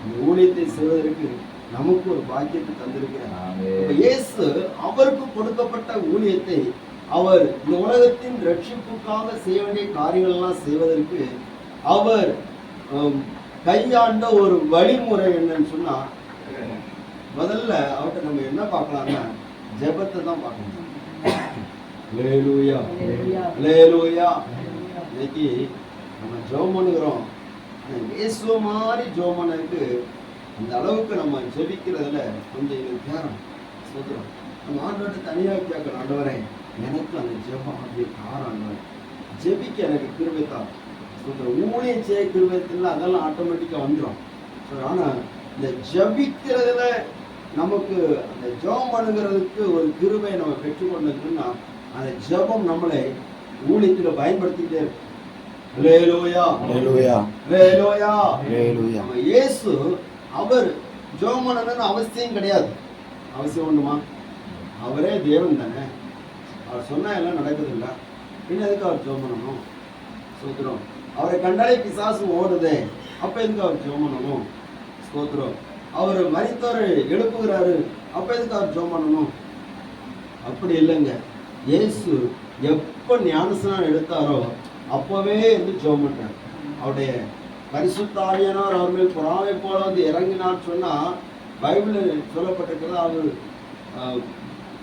இந்த ஊழியத்தை செய்வதற்கு நமக்கு ஒரு பாக்கியத்தை தந்திருக்கிறார். இயேசு அவருக்கு கொடுக்கப்பட்ட ஊழியத்தை அவர் இந்த உலகத்தின் ரட்சிப்புக்காக செய்ய வேண்டிய காரியங்கள் எல்லாம் செய்வதற்கு அவர் கையாண்ட ஒரு வழிமுறை என்னன்னு சொன்னா, முதல்ல அவர்கிட்ட நம்ம என்ன பார்க்கலாம்னா ஜெபத்தை தான் பார்க்கணும். அல்லேலூயா, அல்லேலூயா. இன்னைக்கு நம்ம ஜெபம் பண்ணுகிறோம், இயேசு மாதிரி ஜெபம் பண்ணதுக்கு அந்த அளவுக்கு நம்ம ஜெபிக்கிறதுல கொஞ்சம் எங்களுக்கு நேரம் சொல்றோம். நம்ம ஆண்டவர்கிட்ட தனியாக கேட்கணும், ஆண்டவரே எனக்கு அந்த ஜெபம் அப்படி ஆண்டவர் ஜெபிக்க எனக்கு கிருபை தான் சொல்றோம். ஊழியம் செய்ய கிருபைத்துல அதெல்லாம் ஆட்டோமேட்டிக்காக வந்துடும். ஆனால் இந்த ஜெபிக்கிறதுல நமக்கு அந்த ஜெபம் பண்ணுகிறதுக்கு ஒரு கிருபை நம்ம பெற்றுக்கொண்டதுன்னா அந்த ஜெபம் நம்மளை ஊழியத்தில் பயன்படுத்திக்கிட்டே இருக்கு. அல்லேலூயா, அல்லேலூயா, அல்லேலூயா, அல்லேலூயா. இயேசு அவர் ஜெபம் பண்ணணும்னு அவசியம் கிடையாது. அவசியம் ஒண்ணுமா? அவரே தேவன் தானே, அவர் சொன்னா எல்லாம் நடக்குது இல்லை. இன்னும் எதுக்கு அவர் ஜெபம் பண்ணணும்? ஸ்தோத்திரம். அவரை கண்டாலே பிசாசு ஓடுதே, அப்ப எதுக்கு அவர் ஜெபம் பண்ணணும்? ஸ்தோத்திரம். அவர் மரித்தவரை எழுப்புகிறாரு, அப்ப எதுக்கு அவர் ஜெபம் பண்ணணும்? அப்படி இல்லைங்க. இயேசு எப்ப ஞானஸ்நானம் எடுத்தாரோ அப்பவே வந்து ஜெபம் பண்ணார். அவருடைய பரிசுத்த ஆவியானவர் அவர் மேல் பொறாமை போல வந்து இறங்கினான்னு சொன்னா பைபிளில் சொல்லப்பட்டிருக்கிறது. அவர்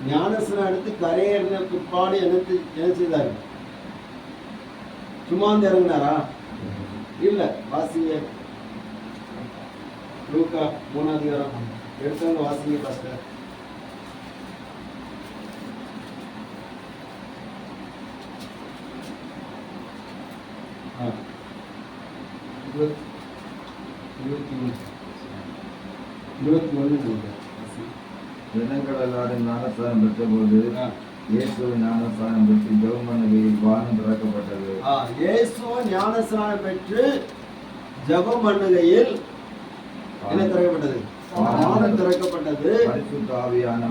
ஞானஸ்நானம் எடுத்து கரையேறின பிற்பாடு என்ன செய்தார்? சும்மா வந்து இறங்கினாரா? இல்ல. வாசிங்க லூக்கா 3ஆம் அதிகாரம் எடுத்தவங்க வாசிங்க பாஸ்டர். ஜனங்கள் எல்லாரும் ஞானஸ்நானம் பெற்ற போது இயேசு ஞானஸ்நானம் பெற்று ஜெபம் பண்ணுகையில் வானம் திறக்கப்பட்டது. இயேசு ஞானஸ்நானம் பெற்று ஜெபம் பண்ணுகையில் என்ன திறக்கப்பட்டது? வானம் திறக்கப்பட்டது.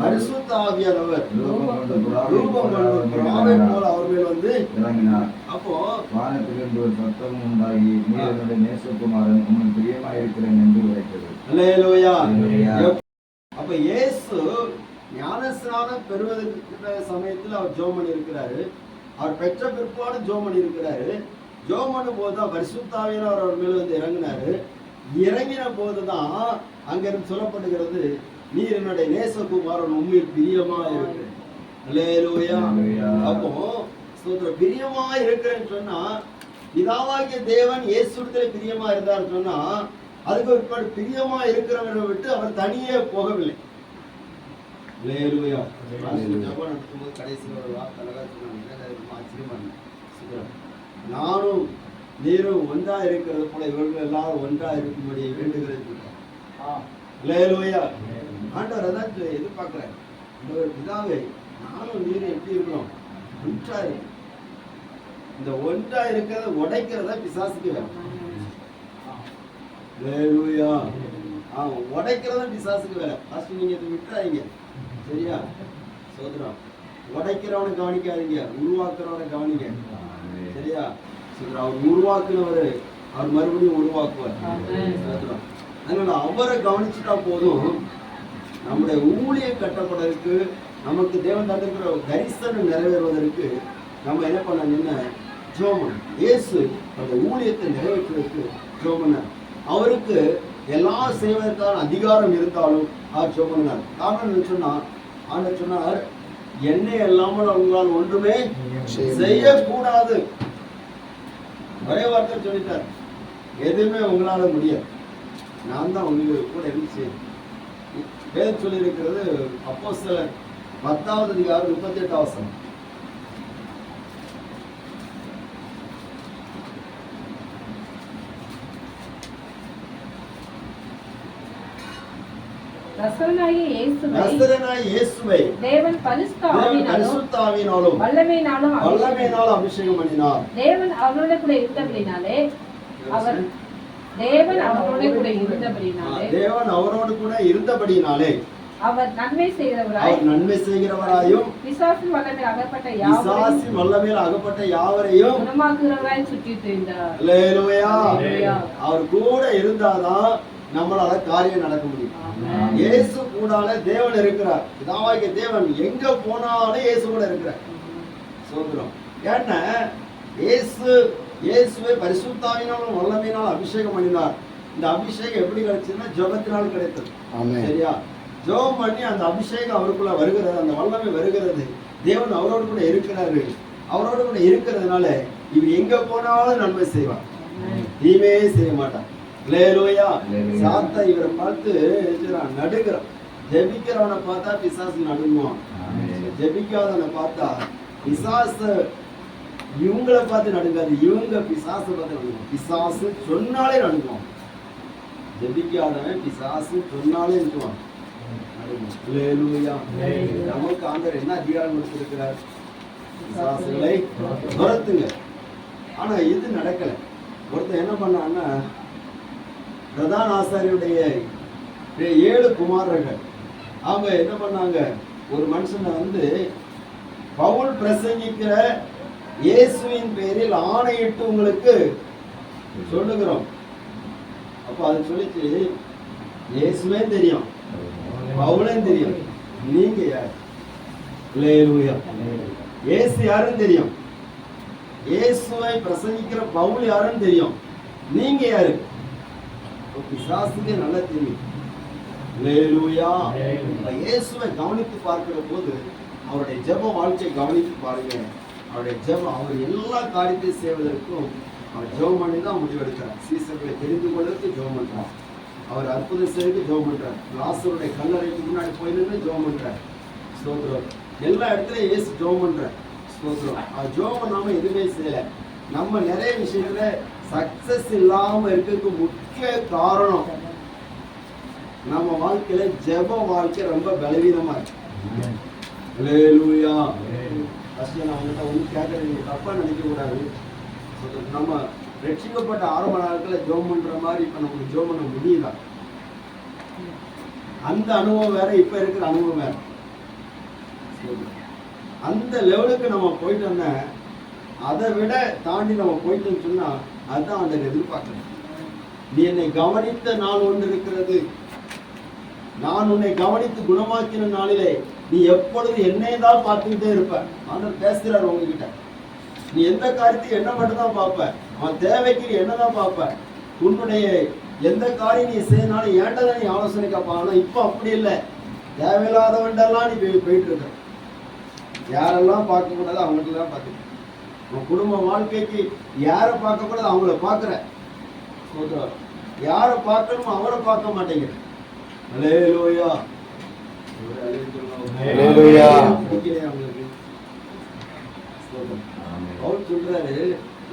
பரிசுத்த ஆவியானவர் ரூபம் கொண்டு புறாவை போல அவர் மேல் வந்து இறங்கினார். அப்போ வானத்திலிருந்து ஒரு சத்தம் உண்டாகி, நீ என்னுடைய நேசகுமாரன், உனக்கு பிரியமாயிருக்கிறேன் என்று உரைத்தது. அல்லேலூயா. அப்ப இயேசு ஞானஸ்நானம் பெறுவதற்கு சமயத்தில் அவர் ஜெபம் பண்ணி இருக்கிறாரு. அவர் பெற்ற பிற்பாடு ஜெபம் பண்ணி இருக்கிறாரு. ஜெபம் பண்ணும் போதுதான் பரிசுத்த ஆவியானவர் அவர் மேல வந்து இறங்கினாரு. இறங்கின போதுதான் அங்கிருந்து சொல்லப்படுகிறது, நீர் என்னுடைய நேசகுமாரன், உண்மையில் பிரியமா இருக்கு. அல்லேலூயா. அப்போ ஸ்தோத்திரம். பிரியமா இருக்கிறேன்னு சொன்னா பிதாவாகிய தேவன் இயேசுவிடத்தில் பிரியமா இருந்தார் சொன்னா அதுக்கு ஒரு பிரியமா இருக்கிறவரை விட்டு அவர் தனியே போகவில்லை. அல்லேலூயா. நடத்தும்போது கடைசியில் ஒரு வார்த்தை அழகா சொன்னாங்க, ஆச்சரியமா இருந்தது. நானும் நீரும் ஒன்றா இருக்கிறது போல இவர்கள் எல்லாரும் ஒன்றா இருக்கும்படி வேண்டுகிறது. அல்லேலூயா. ஆண்டவர் அதான் எதிர்பார்க்கிறேன். பிதாவே, நானும் நீரும் எப்படி இருக்கிறோம்? ஒன்றா இருக்கு. இந்த ஒன்றா இருக்கிறத உடைக்கிறதா பிசாசுக்கு வேணும். அல்லேலூயா. உடைக்கிறதா பிசாசுக்கு வேலை. ஃபர்ஸ்ட் நீங்க இதை விட்டுறாதீங்க, சரியா? சோதரம். உடைக்கிறவனை கவனிக்காதீங்க, உருவாக்குறவனை கவனிங்க, சரியா? அவர் உருவாக்குனவர் அவர் மறுபடியும் உருவாக்குவார். அதனால அவரை கவனிச்சுட்டா போதும். நம்முடைய ஊழியம் கட்டப்படுறதுக்கு, நமக்கு தேவன் தந்திருக்கிற தரிசனம் நிறைவேறுவதற்கு நம்ம என்ன பண்ணணும்னா ஜெபம் பண்ணணும். இயேசு அந்த ஊழியத்தை நிறைவேற்றுவதற்கு ஜெபம் பண்ணார். அவருக்கு எல்லாம் செய்வதற்கான அதிகாரம் இருந்தாலும் அவர் ஜெபம் பண்ணார். காரணம் சொன்னா ஆண்டவர் சொன்னார், என்னை இல்லாமல் உங்களால் ஒன்றுமே செய்யக்கூடாது. ஒரே வார்த்தை சொல்லிட்டார், எதுவுமே உங்களால முடியாது, நான் தான் உங்களுக்கு கூட இருந்துச்சு. வேதம் சொல்லி இருக்கிறது அப்போஸ்தலர் 10வது அதிகாரம் 38வது வசனம். நசரேயனாகிய இயேசுவை தேவன் பரிசுத்த ஆவியினாலும் வல்லமையினாலும் அபிஷேகம் பண்ணினார். தேவன் அவரோட கூட இருந்தபடினாலே அவர் நன்மை செய்கிறவராயும் பிசாசின் வல்லமையில் அகப்பட்ட யாவரையும் குணமாக்குகிறவராய் சுற்றித் திரிந்தார். அல்லேலூயா. அவர் கூட இருந்தாதான் நம்மளால காரியம் நடக்க முடியும். இயேசு கூடால தேவன் இருக்கிறார். பிதாவாகிய தேவன் எங்க போனாலும் இயேசு கூட இருக்கிறார். சொல்றோம். ஏன்னா இயேசுவை பரிசுத்தாவினாலும் வல்லமையினாலும் அபிஷேகம் பண்ணினார். இந்த அபிஷேகம் எப்படி கிடைச்சதுன்னா ஜெபத்தினால் கிடைத்தது. சரியா? ஜெபம் பண்ணி அந்த அபிஷேகம் அவருக்குள்ள வருகிறது, அந்த வல்லமை வருகிறது. தேவன் அவரோடு கூட இருக்கிறாரு. அவரோடு கூட இருக்கிறதுனால இவர் எங்க போனாலும் நன்மை செய்வார், தீமையே செய்ய மாட்டார். அல்லேலூயா. சாத்தா இவரை பார்த்து நடுகிறான். ஜெபிக்கிறவனை பார்த்தா பிசாசு நடுங்குவான், ஜெபிக்காதவனை பார்த்தா பிசாசு இவங்களை பார்த்து நடுங்காது, இவங்க பிசாசு பார்த்து நடுங்குவான். பிசாசு சொன்னாலே நடுங்குவான், ஜெபிக்காதவன் பிசாசு சொன்னாலே நடுங்குவான். நமக்கு ஆண்டவர் என்ன அதிகாரம் கொடுத்திருக்கிறார்? பிசாசுகளை துரத்துங்க. ஆனா இது நடக்கல. ஒருத்தர் என்ன பண்ணான்னா, பிரதான ஆசாரியுடைய 7 குமாரர்கள் அவங்க என்ன பண்ணாங்க, ஒரு மனுஷனை வந்து பவுல் பிரசங்கிக்கிற இயேசுவின் பேரில் ஆணையிட்டு உங்களுக்கு சொல்லுகிறோம். அப்ப அது சொல்லிச்சு, இயேசுவே தெரியும், பவுலும் தெரியும், நீங்க யார்? அல்லேலூயா. இயேசு யாருன்னு தெரியும், இயேசுவை பிரசங்கிக்கிற பவுல் யாருன்னு தெரியும், நீங்க யாரு? பிசாசுக்கே நல்லா தெரியும். அல்லேலூயா. இயேசுவை கவனித்து பார்க்கிற போது அவருடைய ஜெப வாழ்க்கையை கவனித்து பாருங்க. அவருடைய ஜெபம், அவர் எல்லா காரியத்தையும் செய்வதற்கும் அவர் ஜெபம் பண்ணி தான் முடிவெடுக்கிறார். சீசர்களை தெரிந்து கொள்வதற்கு ஜெபம் பண்றார், அவர் அற்புதம் செய்யறதுக்கு ஜெபம் பண்றார், லாசருடைய கல்லறைக்கு முன்னாடி போயிருந்து ஜெபம் பண்றார். ஸ்தோத்திரம். எல்லா இடத்துலயும் இயேசு ஜெபம் பண்றார். ஸ்தோத்திரம். ஜெபம் பண்ணாம எதுவுமே செய்யல. நம்ம நிறைய விஷயத்துல சக்சஸ் இல்லாம இருக்கிறதுக்கு முக்கிய காரணம் நம்ம வாழ்க்கையில ஜெப வாழ்க்கை ரொம்ப பலவீனமா இருக்கு. அல்லேலூயா. நான் உங்கள்கிட்ட ஒண்ணு கேட்கறது, நீங்க தப்பா நினைக்க கூடாது. நம்ம ரட்சிக்கப்பட்ட ஆரம்ப நாட்களில் ஜெபம் பண்ற மாதிரி இப்ப நமக்கு ஜெபம் பண்ண முடியுதா? அந்த அனுபவம் வேற, இப்ப இருக்கிற அனுபவம் வேற. அந்த லெவலுக்கு நம்ம போயிட்டோம்னா, அதை விட தாண்டி நம்ம போயிட்டோம்னு சொன்னா அதுதான் அந்த எதிர்பார்க்கணும். நீ என்னை கவனித்த நாள் ஒன்று இருக்கிறது, நான் உன்னை கவனித்து குணமாக்கின நாளிலே நீ எப்பொழுது என்னை தான் பார்த்துக்கிட்டே இருப்ப. ஆண்டவர் பேசுகிறார் உங்ககிட்ட. நீ எந்த காரியத்தையும் என்ன மட்டும் தான் பார்ப்ப, அவன் தேவைக்கு நீ என்னதான் பார்ப்ப. உன்னுடைய எந்த காரியம் நீ செய்யனாலும் ஏண்டதான் நீ ஆலோசனை கேட்ப. ஆனா இப்ப அப்படி இல்லை, தேவையில்லாதவண்டெல்லாம் நீ போயிட்டு இருக்க. யாரெல்லாம் பார்க்க கூடாது அவங்களுக்கு தான் பார்த்துக்க. உன் குடும்ப வாழ்க்கைக்கு யாரை பார்க்க கூடாது அவங்கள பார்க்குற. யாரை பார்க்கணுமோ அவரை பார்க்க மாட்டேங்கிற. அல்லேலூயா. அவர் சொல்றாரு,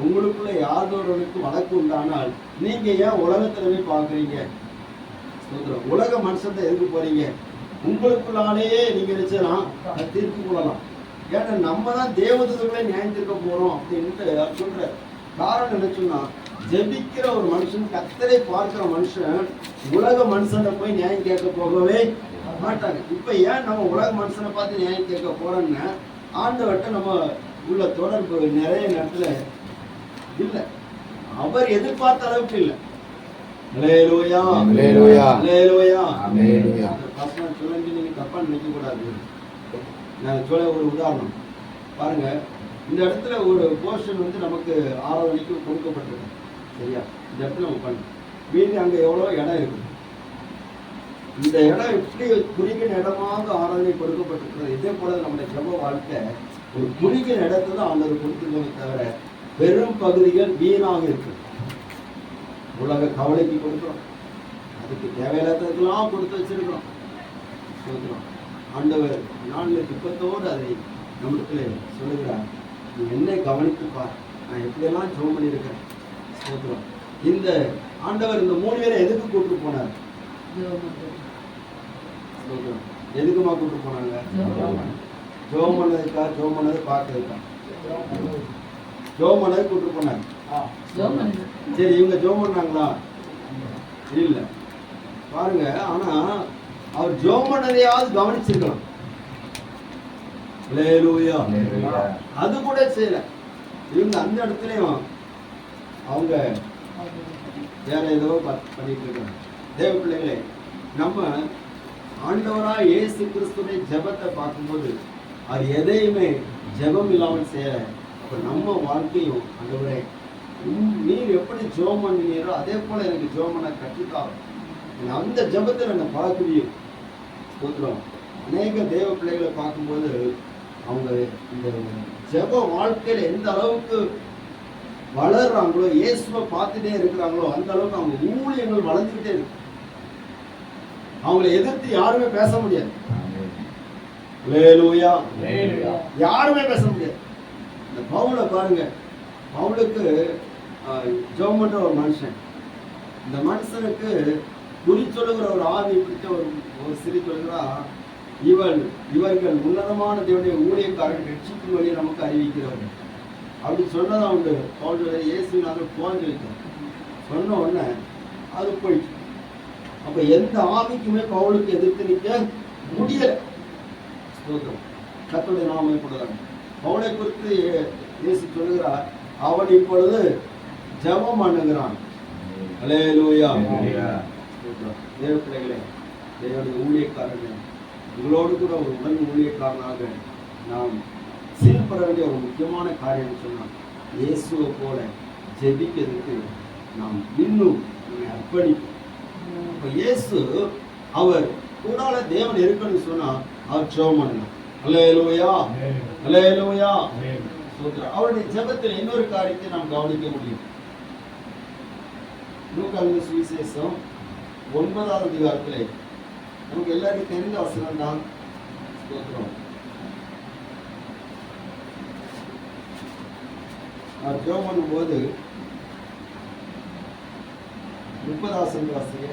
உங்களுக்குள்ள யாதொருவனுக்கு வழக்கு உண்டானால் நீங்க ஏன் உலகத்துல போய் பாக்குறீங்க? உலக மனுஷத்தை எதுக்கு போறீங்க? உங்களுக்குள்ளாலேயே நீங்க நினைச்சலாம் தீர்ப்பு கொள்ளலாம். ஏன்னா நம்ம தான் தேவதூதர்களை நியாயம் தீர்க்க போறோம் அப்படின்ட்டு அவர் சொல்ற. காரணம் என்ன சொன்னா, ஜெபிக்கிற ஒரு மனுஷன், கர்த்தரை பார்க்கிற மனுஷன் உலக மனுஷனை போய் நியாயம் கேட்க போகவே மாட்டாங்க. இப்ப ஏன் நம்ம உலக மனுஷனை பார்த்து நியாயம் கேட்க போறோம்னா, ஆண்டவர்கிட்ட நம்ம உள்ள தொடர்பு நிறைய நேரத்துல இல்ல, அவர் எதிர்பார்த்த அளவுக்கு இல்ல. அல்லேலூயா. அல்லேலூயா. அல்லேலூயா. அல்லேலூயா. பர்சனல் சொல்லுங்க, நீங்க தப்பா நினைக்க கூடாது. நான் சொல்ல ஒரு உதாரணம் பாருங்க. இந்த இடத்துல ஒரு போர்ஷன் வந்து நமக்கு 6 மணிக்கு கொடுக்கப்பட்டிருக்கு. சரியா? இந்த இடத்துல நம்ம பண்ண மீதி அங்க எவ்வளவு இடம் இருக்கு. இந்த இடம் எப்படி குறிக்கிற இடமாக ஆராதனை கொடுக்கப்பட்டிருக்கிறது. இதே போல நம்முடைய ஜெப வாழ்க்கை ஒரு குறிக்கிற இடத்துல தான் ஆண்டவர் கொடுத்துருக்கோமே தவிர பெரும் பகுதிகள் வீணாக இருக்கு. உலக கவலைக்கு கொடுக்கிறோம், அதுக்கு தேவையில்லாததுக்கெல்லாம் கொடுத்து வச்சிருக்கிறோம். ஆண்டவர் நாளில் துக்கத்தோடு அதை நம்மிடத்துல சொல்லுகிறார், நீ என்னை கவனித்துப்பார், நான் எப்படியெல்லாம் ஜெபம் பண்ணியிருக்கேன். ஸ்தோத்திரம். இந்த ஆண்டவர் இந்த 3 பேரை எதுக்கு கூப்பிட்டு போனார்? எதுக்குமா கூப்பிட்டு போனாங்க? ஜெபம் பண்ணதுக்கா? ஜெபம் பண்ணது பார்க்கறதுக்கா? ஜெபம் பண்ணது கூப்பிட்டு போனாங்க. சரி, இவங்க ஜெபம் பண்ணாங்களா? இல்ல. பாருங்க, ஆனா அவர் ஜெபம் பண்ணதையாவது கவனிச்சிருக்கலாம். அல்லேலூயா. அது கூட செய்யல. இவங்க அந்த இடத்துலயும் அவங்க வேற ஏதோ பண்ணிட்டு இருக்காங்க. தேவ பிள்ளைகளே, நம்ம ஆண்டவரா இயேசு கிறிஸ்துவின் ஜெபத்தை பார்க்கும்போது அது எதையுமே ஜெபம் இல்லாமல் செய்யல. அப்ப நம்ம வாழ்க்கையும் ஆண்டவரே நீர் எப்படி ஜெபம் பண்ணினீரோ அதே போல எனக்கு ஜெபம் பண்ண கற்றுத்தாரும். அந்த ஜெபத்தை நான் பார்க்கக்கூடிய ஸ்தோத்திரம். அநேக தேவ பிள்ளைகளை பார்க்கும்போது அவங்க இந்த ஜெப வாழ்க்கையில எந்த அளவுக்கு வளர்றாங்களோ, இயேசுவை பார்த்துட்டே இருக்கிறாங்களோ, அந்த அளவுக்கு அவங்க ஊழியங்கள் வளர்ந்துக்கிட்டே இருக்கு. அவங்களை எதிர்த்து யாருமே பேச முடியாது. அல்லேலூயா. யாருமே பேச முடியாது. இந்த பவுலை பாருங்க, பவுலுக்கு ஜெபம் பண்ற ஒரு மனுஷன், இந்த மனுஷனுக்கு குறி சொல்லுகிற ஒரு ஆவி பிடிச்ச ஒரு சிறி சொல்லுகிறா, இவர்கள் உன்னதமான தேவனுடைய ஊழியக்காரர்கள் ரட்சிக்கும் வழியை நமக்கு அறிவிக்கிறவர்கள் அப்படி சொன்னதான் உண்டு. பவுல் இயேசுனால போன்று வைத்தார். சொன்ன உடனே அது போயிடுச்சு. அப்ப எந்த ஆவிக்குமே பவுலுக்கு எதிர்த்து நிற்க முடியல. கர்த்தருடைய நாமம் கொடுத்தாங்க. பவுலை குறித்து இயேசு சொல்லுகிறார், அவன் இப்பொழுது ஜெபம் பண்ணுகிறான். அல்லேலூயா. தேவ பிள்ளைகளே, தேவனுடைய ஊழியக்காரர்கள், உங்களோடு கூட ஒரு உடன் ஊழியக்காரனாக நாம் செயல்பட வேண்டிய ஒரு முக்கியமான காரியம் சொன்னால், இயேசுவை போல ஜெபிக்கிறதுக்கு நாம் இன்னும் அர்ப்பணிப்போம். இப்ப இயேசு அவர் கூடால தேவன் இருக்கணும்னு சொன்னா அவர் ஜெபம் பண்ணணும். அல்லேலூயா, அல்லேலூயா. அவருடைய ஜெபத்தில் இன்னொரு காரியத்தை நாம் கவனிக்க முடியும். லூக்காவின் சுவிசேஷம் 9வது அதிகாரத்திலே நமக்கு எல்லாருக்கும் தெரிந்த வசனம் தான். ஜெபம் பண்ணும்போது 30வது வாசிங்க.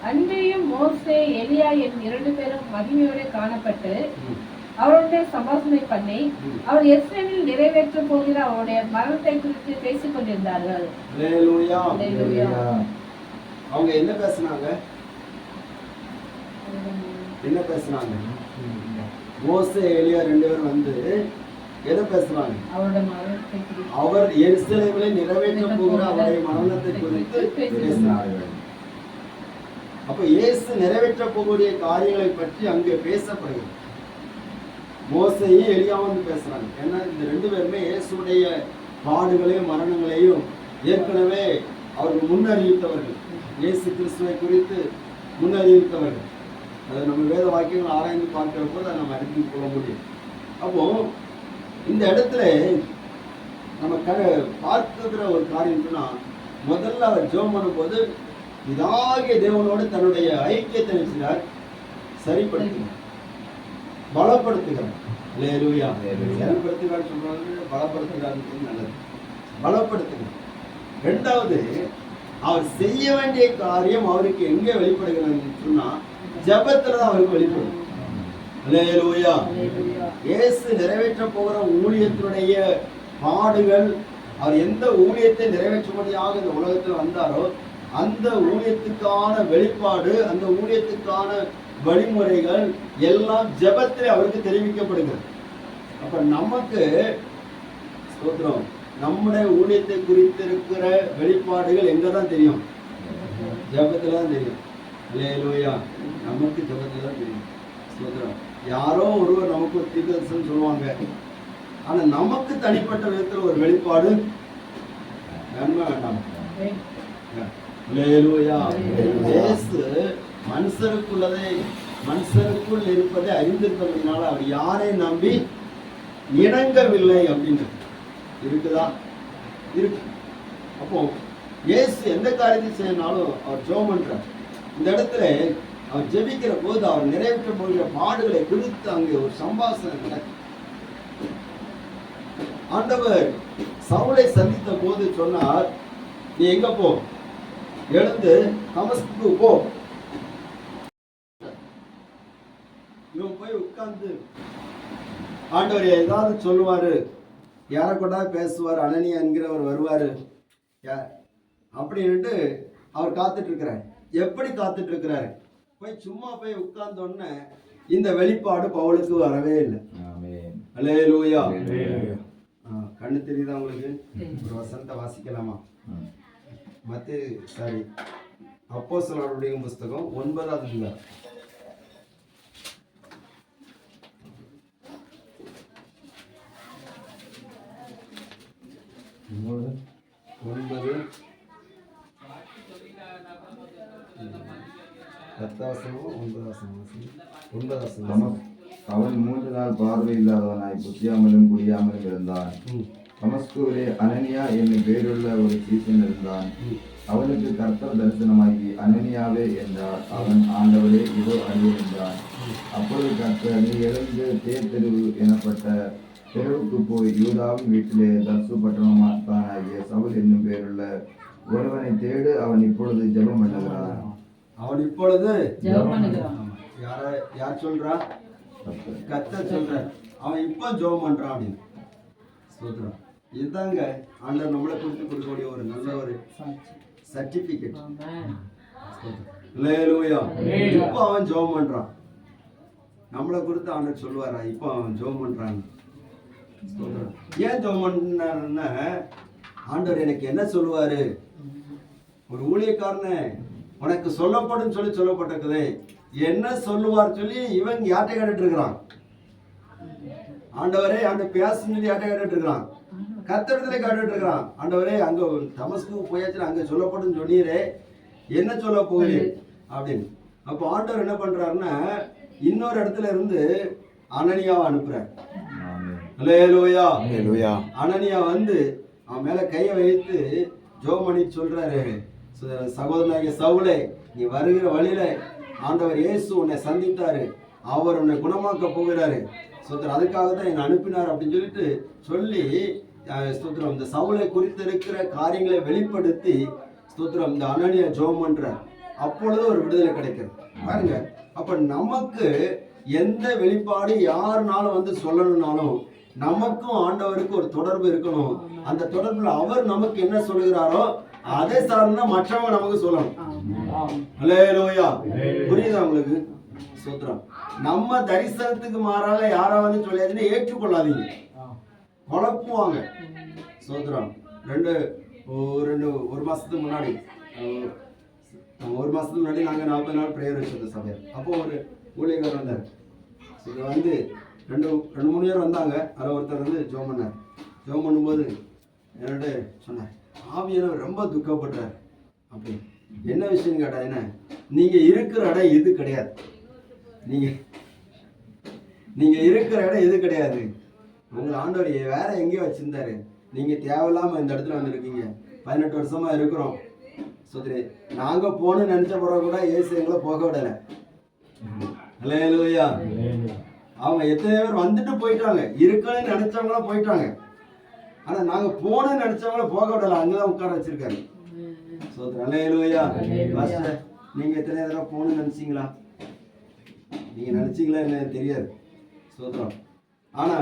அன்றையும் மோசே எலியா என் 2 பேரும் மகிமையோடு காணப்பட்டு அவருடைய சம்பாஷணை பண்ணி அவர் எருசலேமில் நிறைவேற்ற போகிற அவருடைய மரணத்தை குறித்து பேசிக் கொண்டிருந்தார்கள். அல்லேலூயா. அவங்க என்ன பேசினாங்க? என்ன பேசினாங்க? மோசே எலியா 2 பேரும் வந்து எதை பேசுறாங்க? அவருடைய மரணத்தை குறித்து, அவர் எருசலேமில் நிறைவேற்ற போகிற அவருடைய மரணத்தை குறித்து பேசினார்கள். அப்ப இயேசு நிறைவேற்ற போகக்கூடிய காரியங்களை பற்றி அங்கே பேசப்படுகிறது. மோசேயும் எலியாவும் பேசுறாங்க. ஏன்னா இந்த 2 பேருமே இயேசுடைய பாடுகளையும் மரணங்களையும் ஏற்கனவே அவர்கள் முன்னறிவித்தவர்கள். இயேசு கிறிஸ்துவை குறித்து முன்னறிவித்தவர்கள். அதை நம்ம வேத வாக்கியங்கள் ஆராய்ந்து பார்க்கிற போது அதை நம்ம அறிந்து கொள்ள முடியும். அப்போ இந்த இடத்துல நம்ம பார்க்கிற ஒரு காரியம் சொன்னா, முதல்ல அவர் ஜெபம் பண்ணும்போது இதாகிய தேவனோடு தன்னுடைய ஐக்கியத்தை நினைச்சார், சரிப்படுத்தினார், பலப்படுத்துகிறார். அல்லேலூயா. சரிப்படுத்துகிறார் சொல்றாங்க, பலப்படுத்துகிறார் நல்லது. பலப்படுத்துகிறார். 2வது, அவர் செய்ய வேண்டிய காரியம் அவருக்கு எங்கே வெளிப்படுகிறது சொன்னா ஜெபத்துல அவருக்கு வெளிப்படும். அல்லேலூயா. இயேசு நிறைவேற்ற போகிற ஊழியத்தினுடைய பாடுகள், அவர் எந்த ஊழியத்தை நிறைவேற்றும்படியாக இந்த உலகத்தில் வந்தாரோ அந்த ஊழியத்துக்கான வெளிப்பாடு, அந்த ஊழியத்துக்கான வழிமுறைகள் எல்லாம் ஜெபத்திலே அவருக்கு தெரிவிக்கப்படுகிறது. அப்ப நமக்கு ஸ்தோத்திரம், நம்முடைய ஊழியத்தை குறித்து இருக்கிற வெளிப்பாடுகள் எங்கதான் தெரியும்? ஜெபத்துல தான் தெரியும். அல்லேலூயா. நமக்கு ஜெபத்துல தான் தெரியும். ஸ்தோத்திரம். யாரோ ஒருவர் நமக்கு ஒரு தீர்க்கதரிசனம் சொல்லுவாங்க, ஆனா நமக்கு தனிப்பட்ட விதத்தில் ஒரு வெளிப்பாடு வேண்டாம். அல்லேலூயா. இயேசு மனுஷருக்குள் இருப்பதை அறிந்திருக்கிறதுனால அவர் யாரை நம்பி இணங்கவில்லை அப்படின்னு இருக்குதா? இருக்கு. அப்போ இயேசு எந்த காரியத்தை செய்யனாலும் அவர் ஜெபம் பண்றார். இந்த இடத்துல அவர் ஜெபிக்கிற போது அவர் நிறைவேற்ற போகிற பாடுகளை குறித்து அங்கே ஒரு சம்பாஷணை நடக்கும். ஆண்டவர் சவுலை சந்தித்த போது சொன்னார், நீ எங்க போ, எழுந்து தமஸ்குக்கு போ. இவன் போய் உட்கார்ந்து ஆண்டவர் ஏதாவது சொல்லுவாரு, யாரை கொண்டா பேசுவார், அனனியா என்கிறவர் வருவாரு அப்படின்ட்டு அவர் காத்துட்டு இருக்கிறார். எப்படி காத்துட்டு இருக்கிறாரு? போய் சும்மா போய் உட்கார்ந்த உடனே இந்த வெளிப்பாடு பவுலுக்கு வரவே இல்லை. அல்லேலூயா. கண்ணு தெரியுதா உங்களுக்கு? ஒரு வசனத்தை வாசிக்கலாமா? அப்போஸ்தலர்களுடைய புஸ்தகம் 9ஆம் அதிகாரம். அவன் 3 நாள் பார்வை இல்லாதவனாய் புத்தியாமலும் குடியாமலும் இருந்தான். தமஸ்குவிலே அனனியா என்னும் பேருள்ள ஒரு சீசன் இருந்தான். அவனுக்கு கர்த்தர் தரிசனமாகி அனனியாவே என்றார். அவன் ஆண்டவரே இதோ அடியேன் என்றான். அப்பொழுது கர்த்தர், நீ எழுந்து தேர் தெருவு எனப்பட்ட தெருவுக்கு போய் யூதாவின் வீட்டிலே தர்சு பட்டணமாகிய சவுல் என்னும் பேருள்ள ஒருவனை தேடு, அவன் இப்பொழுது ஜெபம் பண்ணுகிறான். அவன் இப்பொழுது யார் சொல்றா? கர்த்தர் சொல்ற. அவன் இப்ப ஜெபம் பண்றான் அப்படின்னு சொல்றான். இதுதாங்க ஆண்டவர் நம்மளை குறித்து கொடுக்கக்கூடிய ஒரு நல்ல ஒரு சர்டிபிகேட். இப்போ அவன் ஜெபம் பண்றான். நம்மளை குறித்து ஆண்டவர் சொல்லுவாரா? இப்போ அவன் ஜெபம் பண்றான். ஏன் ஜெபம் பண்ணாருன்னா, ஆண்டவர் எனக்கு என்ன சொல்லுவாரு? ஒரு ஊழியக்காரனை உனக்கு சொல்லப்படும் சொல்லி சொல்லப்பட்டிருக்குது, என்ன சொல்லுவார் சொல்லி இவன் யார்கிட்ட கேட்டுட்டு இருக்கிறான்? ஆண்டவரே அந்த பேசுன்னு சொல்லி யார்கிட்ட கேட்டுட்டு இருக்கிறான்? கர்த்தரிடத்துல கேட்டுட்டு இருக்கிறான். ஆண்டவரே அங்க தமஸ்கு போயாச்சு, அங்க சொல்லப்படும் சொன்னீரே, என்ன சொல்ல போகுது அப்படின்னு. அப்போ ஆண்டவர் என்ன பண்றாருன்னா, இன்னொரு இடத்துல இருந்து அனனியாவை அனுப்புறார். அல்லேலூயா. அனனியா வந்து அவன் மேல கையை வைத்து ஜெபம் பண்ணி சொல்றாரு, சகோதரனாகிய சவுலே, நீ வருகிற வழியில ஆண்டவர் இயேசு உன்னை சந்தித்தாரு, அவர் உன்னை குணமாக்க போகிறாரு, ஸ்தோத்திரம், அதுக்காக தான் என்னை அனுப்பினார் அப்படின்னு சொல்லிட்டு சொல்லி ஸ்தோத்திரம் இந்த சவுலை குறித்து இருக்கிற காரியங்களை வெளிப்படுத்தி ஸ்தோத்திரம் இந்த அனனியா ஜெபம் பண்றார். அப்பொழுது ஒரு விடுதலை கிடைக்கிறது பாருங்க. அப்ப நமக்கு எந்த வெளிப்பாடு யாருனாலும் வந்து சொல்லணும்னாலும் நமக்கும் ஆண்டவருக்கு ஒரு தொடர்பு இருக்கணும். அந்த தொடர்புல அவர் நமக்கு என்ன சொல்லுகிறாரோ அதை சார்ந்தா மற்றவங்க நமக்கு சொல்லணும். அல்லேலூயா. புரியுதா உங்களுக்கு? ஸ்தோத்திரம். நம்ம தரிசனத்துக்கு மாறாக யாராவது சொல்லியாச்சுன்னா ஏற்றுக்கொள்ளாதீங்க, குழப்புவாங்க. ஸ்தோத்திரம். ஒரு மாசத்துக்கு முன்னாடி நாங்க 40 நாள் பிரேயர் வச்சிருந்தோம் சபையில். அப்போ ஒரு ஊழியர் வந்தார். வந்து 2-3 பேர் வந்தாங்க. அதில் ஒருத்தர் வந்து ஜெபம் பண்ணார். ஜெபம் பண்ணும்போது என்னோட சொன்னார், ஆவியானவர் ரொம்ப துக்கப்படுறார் அப்படி. என்ன விஷயம் கேட்டா, என்ன நீங்க இருக்கிற இடம் இது கிடையாது, நீங்க இருக்கிற இடம் இது கிடையாது, உங்களை ஆண்டவர் வேற எங்கேயோ வச்சிருந்தாரு, நீங்க தேவையில்லாம இந்த இடத்துல வந்துருக்கீங்க. 18 வருஷமா இருக்கிறோம். சரி, நாங்க போகணும்னு நினைச்ச பிறகு கூட இயேசு எங்களை போக விடலை. அல்லேலூயா. அவங்க எத்தனை பேர் வந்துட்டு போயிட்டாங்க, இருக்கணும்னு நினைச்சவங்களாம் போயிட்டாங்க. ஆனா நாங்க போகணும்னு நினைச்சவங்கள போக விடலை, அங்கதான் உட்கார வச்சிருக்காரு. சோத்ரா. அல்லேலூயா. நீங்க எத்தனை தடவை போகணும்னு நினைச்சீங்களா? நீங்க நினைச்சீங்களா என்ன தெரியாது. சோத்ரம். ஆனா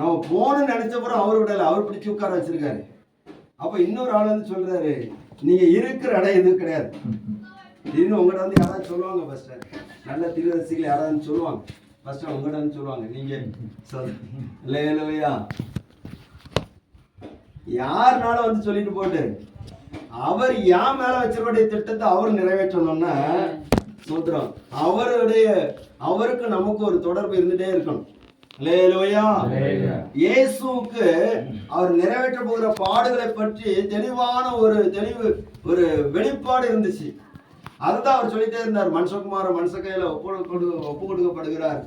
நம்ம போகணும்னு நினைச்ச பிறகு அவர் விடலை, அவர் பிடிச்சி உட்கார வச்சிருக்காரு. அப்ப இன்னொரு ஆள் வந்து சொல்றாரு, நீங்க இருக்கிற இடம் எதுவும் கிடையாது. திடீர்னு உங்கள்கிட்ட வந்து யாராவது சொல்லுவாங்க, ஃபர்ஸ்ட் நல்ல திருரசிகள் யாராவது சொல்லுவாங்க, ஃபர்ஸ்ட் உங்கள்கிட்ட வந்து சொல்லுவாங்க, நீங்க இல்லையா யாருனாலும் வந்து சொல்லிட்டு போட்டு அவர் யார் மேல வச்சிருக்கூடிய திட்டத்தை அவர் நிறைவேற்றணும்னா சூத்திரம் அவருக்கு நமக்கு ஒரு தொடர்பு இருந்துட்டே இருக்கணும். இயேசுவுக்கு அவர் நிறைவேற்ற போகிற பாடுகளை பற்றி தெளிவான ஒரு வெளிப்பாடு இருந்துச்சு. அதுதான் அவர் சொல்லிட்டே இருந்தார். மனுஷகுமார மனுஷ கையில ஒப்பு கொடுக்கப்படுகிறார்,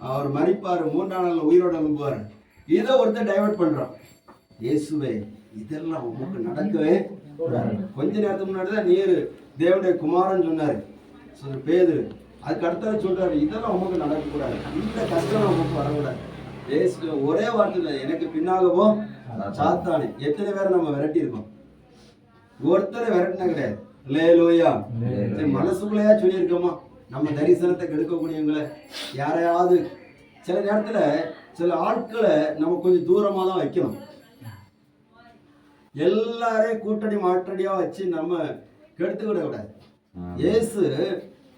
அவர் மரிப்பார், 3ஆம் நாள் உயிரோடு எழும்புவார். இதை ஒருத்தர் டைவர்ட் பண்றான். இயேசுவே இதெல்லாம் உமக்கு நடக்கவே கூடாது. கொஞ்ச நேரத்துக்கு முன்னாடி தான் நீர் தேவனுடைய குமாரன் சொன்னாரு பேதுரு. அதுக்கு அடுத்த சொல்றாரு இதெல்லாம் உமக்கு நடக்கக்கூடாது, இந்த கஷ்டம் உமக்கு வரக்கூடாது. இயேசு ஒரே வார்த்தை, எனக்கு பின்னாகவோ சாத்தானே. எத்தனை பேரை நம்ம விரட்டி இருக்கோம்? ஒருத்தரை விரட்டினா கிடையாது. அல்லேலூயா. மனசுக்குள்ளேயா சொல்லியிருக்கோமா? நம்ம தரிசனத்தை கெடுக்கக்கூடியவங்களை யாரையாவது சில நேரத்துல சில ஆட்களை நம்ம கொஞ்சம் தூரமா தான் வைக்கணும். எல்லாரையும் கூட்டணி மாற்றடியா வச்சு நம்ம கெடுத்துக்கிட கூடாது. இயேசு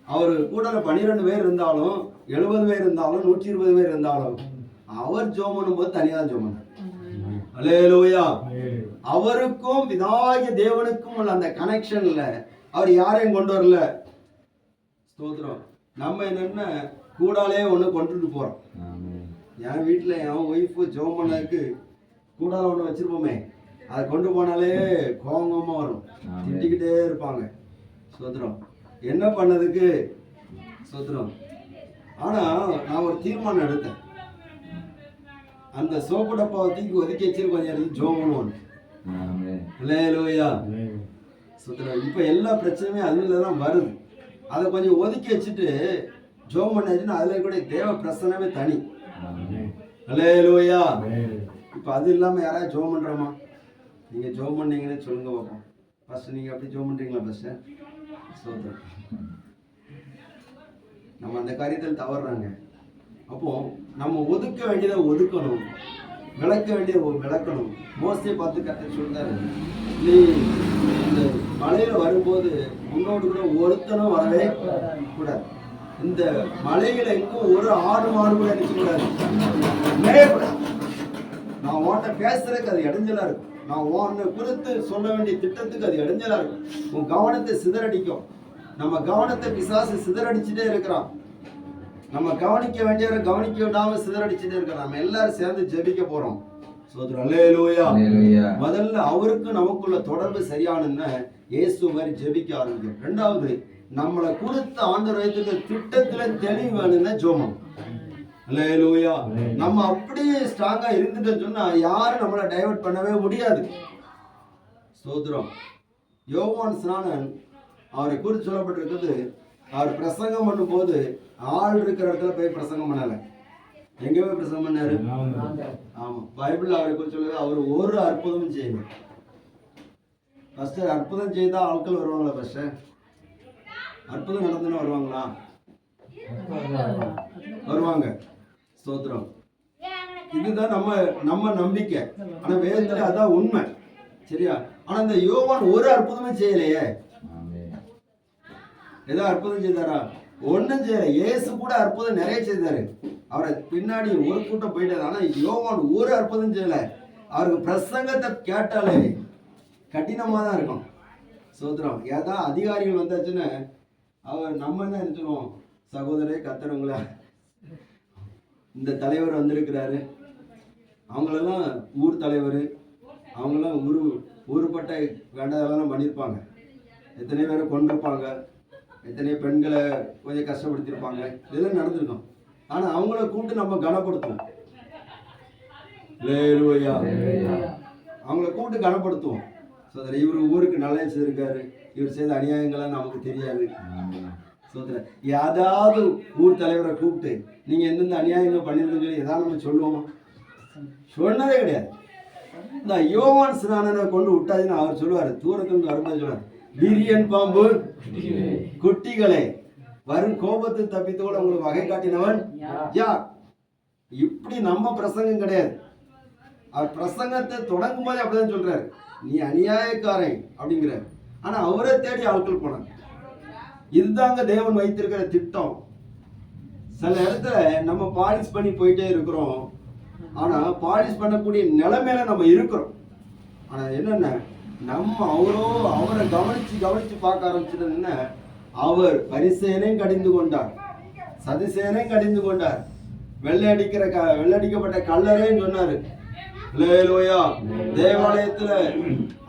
அவர் கூட்டணி 12 பேர் இருந்தாலும் 70 பேர் இருந்தாலும் 120 பேர் இருந்தாலும் அவர் ஜெபம் பண்ணும்போது தனியாக ஜெபம் பண்ணார். அல்லேலூயா. அவருக்கும் பிதாகிய தேவனுக்கும் உள்ள அந்த கனெக்ஷன்ல அவர் யாரையும் கொண்டு வரல. ஸ்தோத்திரம். நம்ம என்னன்னா கூடாலே ஒண்ணு கொண்டுட்டு போறோம். என் வீட்டுல என் ஒய்ஃபு ஜெபம் பண்ணதுக்கு கூடால ஒண்ணு வச்சிருப்போமே, அதை கொண்டு போனாலே கோபமா வரும், திட்டிக்கிட்டே இருப்பாங்க. ஸ்தோத்திரம். என்ன பண்ணதுக்கு? ஸ்தோத்திரம். ஆனா நான் ஒரு தீர்மானம் எடுத்தேன், அந்த சோப்பு டப்பாவை தூக்கி ஒதுக்கி வச்சிரு கொஞ்சம் நேரத்துக்கு ஜெபம் பண்ணுவோம். அல்லேலூயா. ஸ்தோத்திரம். இப்ப எல்லா பிரச்சனையுமே அதுல தான் வருது. அதை கொஞ்சம் ஒதுக்கி வச்சுட்டு ஜெபம் பண்ணாச்சுன்னா அதுல கூட தேவ பிரசனமே தனி. அல்லேலூயா. இப்ப அது இல்லாம யாராவது ஜெபம் பண்றோமா? நீங்க ஜெபம் பண்ணீங்கன்னு சொல்லுங்க பார்ப்போம். ஃபர்ஸ்ட் நீங்க அப்படி ஜெபம் பண்றீங்களா? ஃபர்ஸ்ட் ஸ்தோத்திரம். நம்ம அந்த காரியத்தில் தவறுறாங்க. அப்போ நம்ம ஒதுக்க வேண்டியதை ஒதுக்கணும், விளக்க வேண்டியதை விளக்கணும். மோசே பார்த்து கர்த்தர் சொல்றாரு, நீ இந்த மலையில வரும்போது உன்னோடு கூட ஒருத்தனும் வரவே கூடாது. இந்த மலையில எங்கும் ஒரு ஆடு மாடு கூட நிற்கக்கூடாது. நான் உன்கிட்ட பேசுறதுக்கு அது இடைஞ்சலா இருக்கும். நான் உன்னை குறித்து சொல்ல வேண்டிய திட்டத்துக்கு அது இடைஞ்சலா இருக்கும். உன் கவனத்தை சிதறடிக்கும். நம்ம கவனத்தை பிசாசு சிதறடிச்சுட்டே இருக்கிறான். நம்ம கவனிக்க வேண்டியவரை கவனிக்க விடாம சிதறடிச்சுட்டே இருக்கிறோம். நம்ம எல்லாரும் சேர்ந்து ஜெபிக்க போறோம். சோதரர். அல்லேலூயா. முதல்ல அவருக்கு நமக்குள்ள தொடர்பு சரியானுன்னு இயேசு மாதிரி ஜெபிக்க ஆரம்பிக்கும். ரெண்டாவது, நம்மளை கொடுத்த ஆண்டவர் வைத்திருக்க திட்டத்துல தெளிவு வேணும்னா ஜெபம். அல்லேலூயா. நம்ம அப்படியே ஸ்ட்ராங்கா இருந்துட்டோம்னு சொன்னா யாரும் நம்மளை டைவர்ட் பண்ணவே முடியாது. ஸ்தோத்திரம். யோவான் ஸ்நானன் அவரை குறித்து சொல்லப்பட்டிருக்கிறது, அவர் பிரசங்கம் பண்ணும் போது ஆள் இருக்கிற இடத்துல போய் பிரசங்கம் பண்ணல. எங்க போய் பிரசங்கம் பண்ணாரு? ஆமா, பைபிள் அவரை குறித்து சொல்லுது, அவர் ஒரு அற்புதமும் செய்யணும். ஃபர்ஸ்ட் அற்புதம் செய்தா ஆட்கள் வருவாங்களா? ஃபர்ஸ்ட் அற்புதம் நடந்துன்னு வருவாங்களா? வருவாங்க. ஸ்தோத்திரம். இதுதான் நம்ம நம்பிக்கை. ஆனா வேதத்துல அதான் உண்மை. சரியா? ஆனா இந்த யோவான் ஒரு அற்புதமே செய்யலையே. ஏதோ அற்புதம் செய்தாரா? ஒன்னும் செய்யல. இயேசு கூட அற்புதம் நிறைய செய்தாரு. அவரை பின்னாடி ஒரு கூட்டம் போயிட்டாரு. ஆனா யோவான் ஒரு அற்புதம் செய்யல. அவருக்கு பிரசங்கத்தை கேட்டாலே கடினமா தான் இருக்கும். ஸ்தோத்திரம். ஏதாவது அதிகாரிகள் வந்தாச்சுன்னு அவர் நம்ம என்ன நினைச்சிருவோம், சகோதரே கர்த்தர் இந்த தலைவர் வந்திருக்கிறாரு, அவங்களெல்லாம் ஊர் தலைவர், அவங்களாம் ஊருப்பட்ட வேண்டாதெல்லாம் பண்ணியிருப்பாங்க, எத்தனை பேரை கொண்டிருப்பாங்க, எத்தனை பெண்களை கொஞ்சம் கஷ்டப்படுத்தியிருப்பாங்க, இதெல்லாம் நடந்திருக்கும். ஆனால் அவங்கள கூப்பிட்டு நம்ம கனப்படுத்துவோம். அல்லேலூயா. அவங்கள கூப்பிட்டு கனப்படுத்துவோம். சோதர, இவர் ஊருக்கு நல்லா செய்திருக்காரு, இவர் செய்த அநியாயங்கள்லாம் நமக்கு தெரியாது. சோதர, ஏதாவது ஊர் தலைவரை கூப்பிட்டு நீங்க எந்தெந்த அநியாயங்கள் பண்ணிருக்கீங்கன்னு சொல்லி ஏதாவது நம்ம சொல்லுவோமா? சொன்னதே கிடையாது. இந்த யோவான் ஸ்நானனை கொண்டு விட்டாதுன்னு அவர் சொல்லுவார். தூரத்திலிருந்து வரும்போது சொல்லுவார், விரியன் பாம்பு குட்டிகளே, வரும் கோபத்தை தப்பித்து கூட உங்களுக்கு வகை காட்டினவன் யார்? இப்படி நம்ம பிரசங்கம் கிடையாது. அவர் பிரசங்கத்தை தொடங்கும் போது அப்படிதான் சொல்றாரு, நீ அநியாயக்காரன் அப்படிங்கிறார். ஆனா அவரை தேடி ஆட்கள் போனாங்க. இதுதாங்க தேவன் வைத்திருக்கிற திட்டம். சில இடத்துல நம்ம பாலிஷ் பண்ணி போயிட்டே இருக்கிறோம். ஆனா பாலிஷ் பண்ணக்கூடிய நிலைமையில நம்ம இருக்கிறோம். ஆனா என்னென்ன, நம்ம அவரை கவனிச்சு பார்க்க ஆரம்பிச்சுட்டோம்னா, அவர் பரிசேனையும் கடிந்து கொண்டார், சதிசேனையும் கடிந்து கொண்டார், வெள்ளடிக்கப்பட்ட கல்லறையும் சொன்னாரு. அல்லேலூயா. தேவாலயத்துல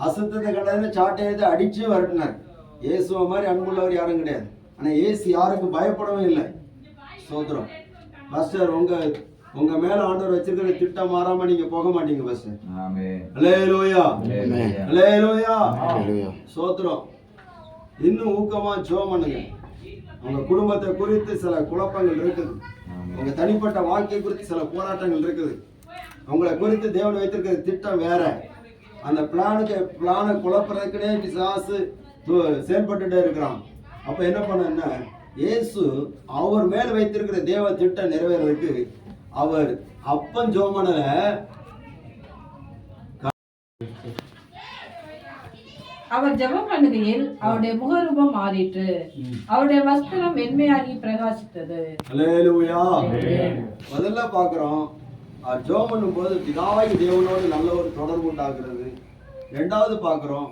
அசுத்தத்தை கண்டதுன்னு சாட்டை எடுத்து அடிச்சு வரட்டினார். இயேசுவ மாதிரி அன்புள்ளவர் யாரும் கிடையாது. ஆனா இயேசு யாருக்கும் பயப்படவும் இல்லை. சோதரம். பாஸ்டர், உங்க உங்க மேல ஆண்டவர் வச்சிருக்கிற திட்டம் மாறாம நீங்க போக மாட்டீங்க பஸ். ஆமென். அல்லேலூயா. ஆமென். அல்லேலூயா. அல்லேலூயா. ஸ்தோத்திரம். இன்னும் ஊக்கமா ஜெபம் பண்ணுங்க. உங்க குடும்பத்தை குறித்து சில குழப்பங்கள் இருக்குது. உங்க தனிப்பட்ட வாழ்க்கை குறித்து சில போராட்டங்கள் இருக்குது. உங்களை குறித்து தேவன் வைத்திருக்கிற திட்டம் வேற. அந்த பிளானை குழப்பறதுக்குனே பிசாசு செயல்பட்டுட்டே இருக்கிறான். அப்ப என்ன பண்ண, இயேசு அவர் மேல வைத்திருக்கிற தேவ திட்டம் நிறைவேறதுக்கு அவர் அப்பன் ஜோமனல அவர் ஜெபம் பண்ணுகையில் அவருடைய முகரூபம் மாறிற்று, அவருடைய வஸ்திரம் வெண்மையாகி பிரகாசித்தது. அல்லேலூயா. முதல்ல பாக்குறோம் ஜெபம் பண்ணும் போது பிதாவாகி தேவனோடு நல்ல ஒரு தொடர்பு உண்டாகிறது. இரண்டாவது பாக்குறோம்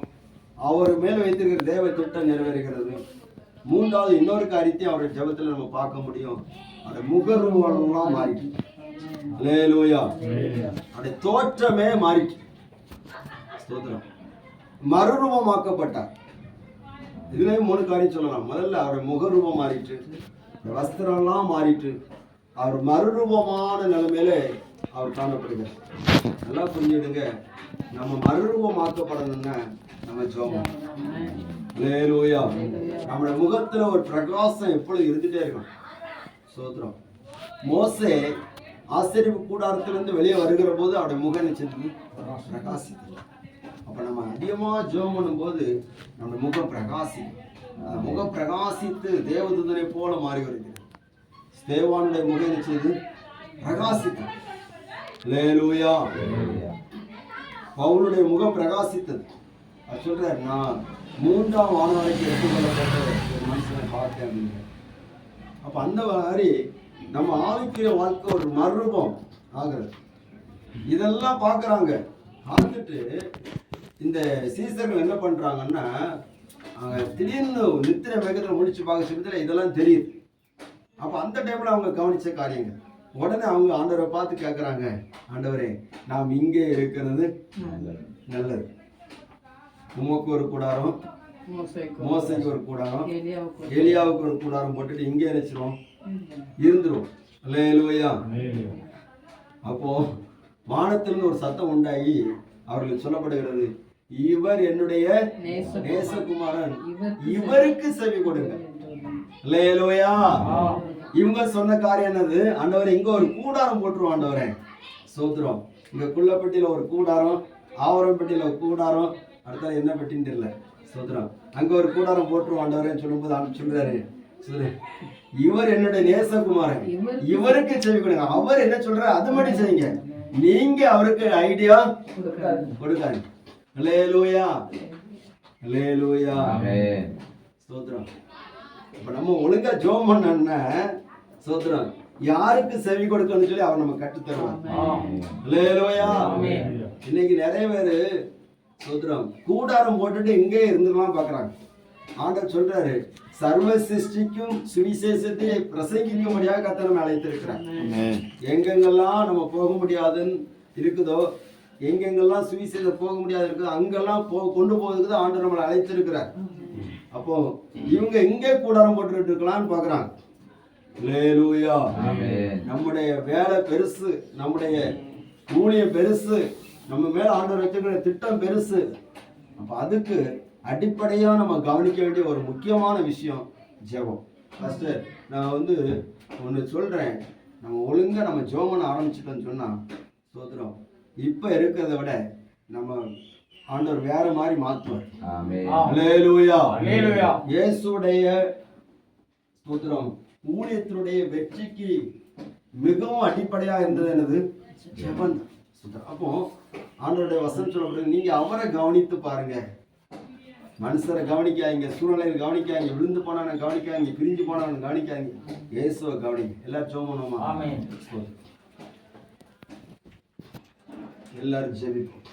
அவர் மேல் வைத்திருக்கிற தேவ திட்டம் நிறைவேறுகிறது. மூன்றாவது இன்னொரு காரியத்தையும் அவருடைய ஜெபத்துல நம்ம பார்க்க முடியும். அந்த முகரூபம்லாம் மாறிட்டு, அல்லேலூயா, அந்த தோற்றமே மாறிட்டு, ஸ்தோத்திரம், மறுரூபமாக்கப்பட்டார். இதுலயும் 3 காரியம் சொல்லலாம். முதல்ல அவருடைய முகரூபம் மாறிட்டு, வஸ்திரம்லாம் மாறிட்டு, அவர் மறுரூபமான நிலைமையில அவர் காணப்படுகிறார். நல்லா புரிஞ்சுடுங்க, நம்ம மறுரூபமாக்கப்படணும்னா நம்ம ஜெபம். அல்லேலூயா. நம்முடைய முகத்துல ஒரு பிரகாசம் எப்பொழுது இருந்துட்டே இருக்கும். ஸ்தோத்திரம். மோசே ஆசரிப்பு கூடாரத்திலிருந்து வெளியே வருகிற போது அவருடைய முகம் நினைச்சது பிரகாசித்தது. அப்ப நம்ம அதிகமா ஜெபம் பண்ணும் போது நம்ம முகம் பிரகாசிக்கும். அந்த முகம் பிரகாசித்து தேவதூதனை போல மாறி வருகிறது. ஸ்தேவானுடைய முகம் நினைச்சது பிரகாசித்தது. அல்லேலூயா. பவுலுடைய முகம் பிரகாசித்தது. அவர் சொல்றாரு, நான் 3ஆம் வானவரைக்கு எடுத்துக்கொள்ளப்பட்ட ஒரு மனுஷனை பார்த்தேன் அப்படின்னு. அப்ப அந்த மாதிரி நம்ம ஆவிக்கிற வாழ்க்கை ஒரு மறுரூபம் ஆகிறது. இதெல்லாம் பார்க்குறாங்க. பார்த்துட்டு இந்த சீசர்கள் என்ன பண்றாங்கன்னா, அவங்க திடீர்னு நித்திர வேகத்தில் முடிச்சு பார்க்க சொல்றதுல இதெல்லாம் தெரியுது. அப்ப அந்த டைம்ல அவங்க கவனிச்ச காரியங்கள். உடனே அவங்க ஆண்டவரை பார்த்து கேட்குறாங்க, ஆண்டவரே நாம் இங்கே இருக்கிறது நல்லது. உமக்கு ஒரு கூடாரம், மோசைக்கு ஒரு கூடாரம், எலியாவுக்கு ஒரு கூடாரம் போட்டுட்டு இங்கே நினைச்சிரும் இருந்துரும். அல்லேலூயா. அப்போ வானத்திலிருந்து ஒரு சத்தம் உண்டாகி அவர்களுக்கு சொல்லப்படுகிறது, இவர் என்னுடைய நேசகுமாரன், இவருக்கு செவி கொடுங்க. அல்லேலூயா. இவங்க சொன்ன காரியம் என்னது? ஆண்டவரே இங்க ஒரு கூடாரம் போட்டுருவோம். ஆண்டவரே சோத்திரம். இங்க குள்ளப்பட்டியில ஒரு கூடாரம், ஆவரம்பட்டியில ஒரு கூடாரம், அடுத்த என்ன பெட்டின்னு தெரியல. சோத்திரம். அங்க ஒரு கூடாரம் போட்டுருவோம் ஆண்டவரேன்னு சொல்லும்போது அவன் சொல்றாரு, இவர் என்னுடைய நேசகுமாரன், இவருக்கு செவி கொடுங்க. அவர் என்ன சொல்றாரு அது மட்டும் செய்யுங்க, நீங்க அவருக்கு ஐடியா கொடுக்காது. அல்லேலூயா. அல்லேலூயா. ஸ்தோத்திரம். இப்ப நம்ம ஒழுங்கா ஜெபம் பண்ணோம்னா ஸ்தோத்திரம், யாருக்கு செவி கொடுக்கணும்னு சொல்லி அவர் நம்ம கற்று தருவார். அல்லேலூயா. இன்னைக்கு நிறைய பேரு ஸ்தோத்திரம் கூடாரம் போட்டுட்டு இங்கே இருந்துக்கலாம் பாக்குறாங்க. ஆண்டவர் சொல்றாரு, சர்வ சிருஷ்டிக்கும் சுவிசேஷத்தை பிரசங்கிக்கும்படியாக கர்த்தர் நம்மை அழைத்திருக்கிறார். எங்கெங்கெல்லாம் நம்ம போக முடியாதுன்னு இருக்குதோ, எங்கெங்கெல்லாம் சுவிசேஷம் போக முடியாது இருக்குதோ, அங்கெல்லாம் கொண்டு போவதுக்கு தான் ஆண்டவர் நம்மளை அழைத்திருக்கிறார். அப்போ இவங்க எங்கே கூடாரம் போட்டுட்டு இருக்கலாம்னு பாக்குறாங்க. அல்லேலூயா. நம்முடைய வேலை பெருசு, நம்முடைய ஊழியம் பெருசு, நம்ம மேல ஆண்டவர் வச்சிருக்கிற திட்டம் பெருசு. அப்ப அதுக்கு அடிப்படையா நம்ம கவனிக்க வேண்டிய ஒரு முக்கியமான விஷயம் ஜெபம். ஃபர்ஸ்ட் நான் ஒன்று சொல்றேன், நம்ம ஒழுங்கா நம்ம ஜெபம் பண்ண ஆரம்பிச்சிட்டோம்னு சொன்னா சோதரம் இப்ப இருக்கிறத விட நம்ம ஆண்டவர் வேற மாதிரி மாத்துவார். அல்லேலூயா. இயேசுடைய ஸ்தோத்திரம் ஊழியத்தினுடைய வெற்றிக்கு மிகவும் அடிப்படையா இருந்தது என்னது? ஜெபம். அப்போ ஆண்டவருடைய வசனம் சொல்லப்படுது, நீங்க அவரை கவனித்து பாருங்க. மனுஷரை கவனிக்காதீங்க, சூழ்நிலையில் கவனிக்காதீங்க, விழுந்து போனவனை கவனிக்காதீங்க, பிரிஞ்சு போனவனை கவனிக்காதீங்க, இயேசுவை கவனிங்க. எல்லாரும் ஜெபம் பண்ணுவோமா? எல்லாரும் ஜெபிப்போம்.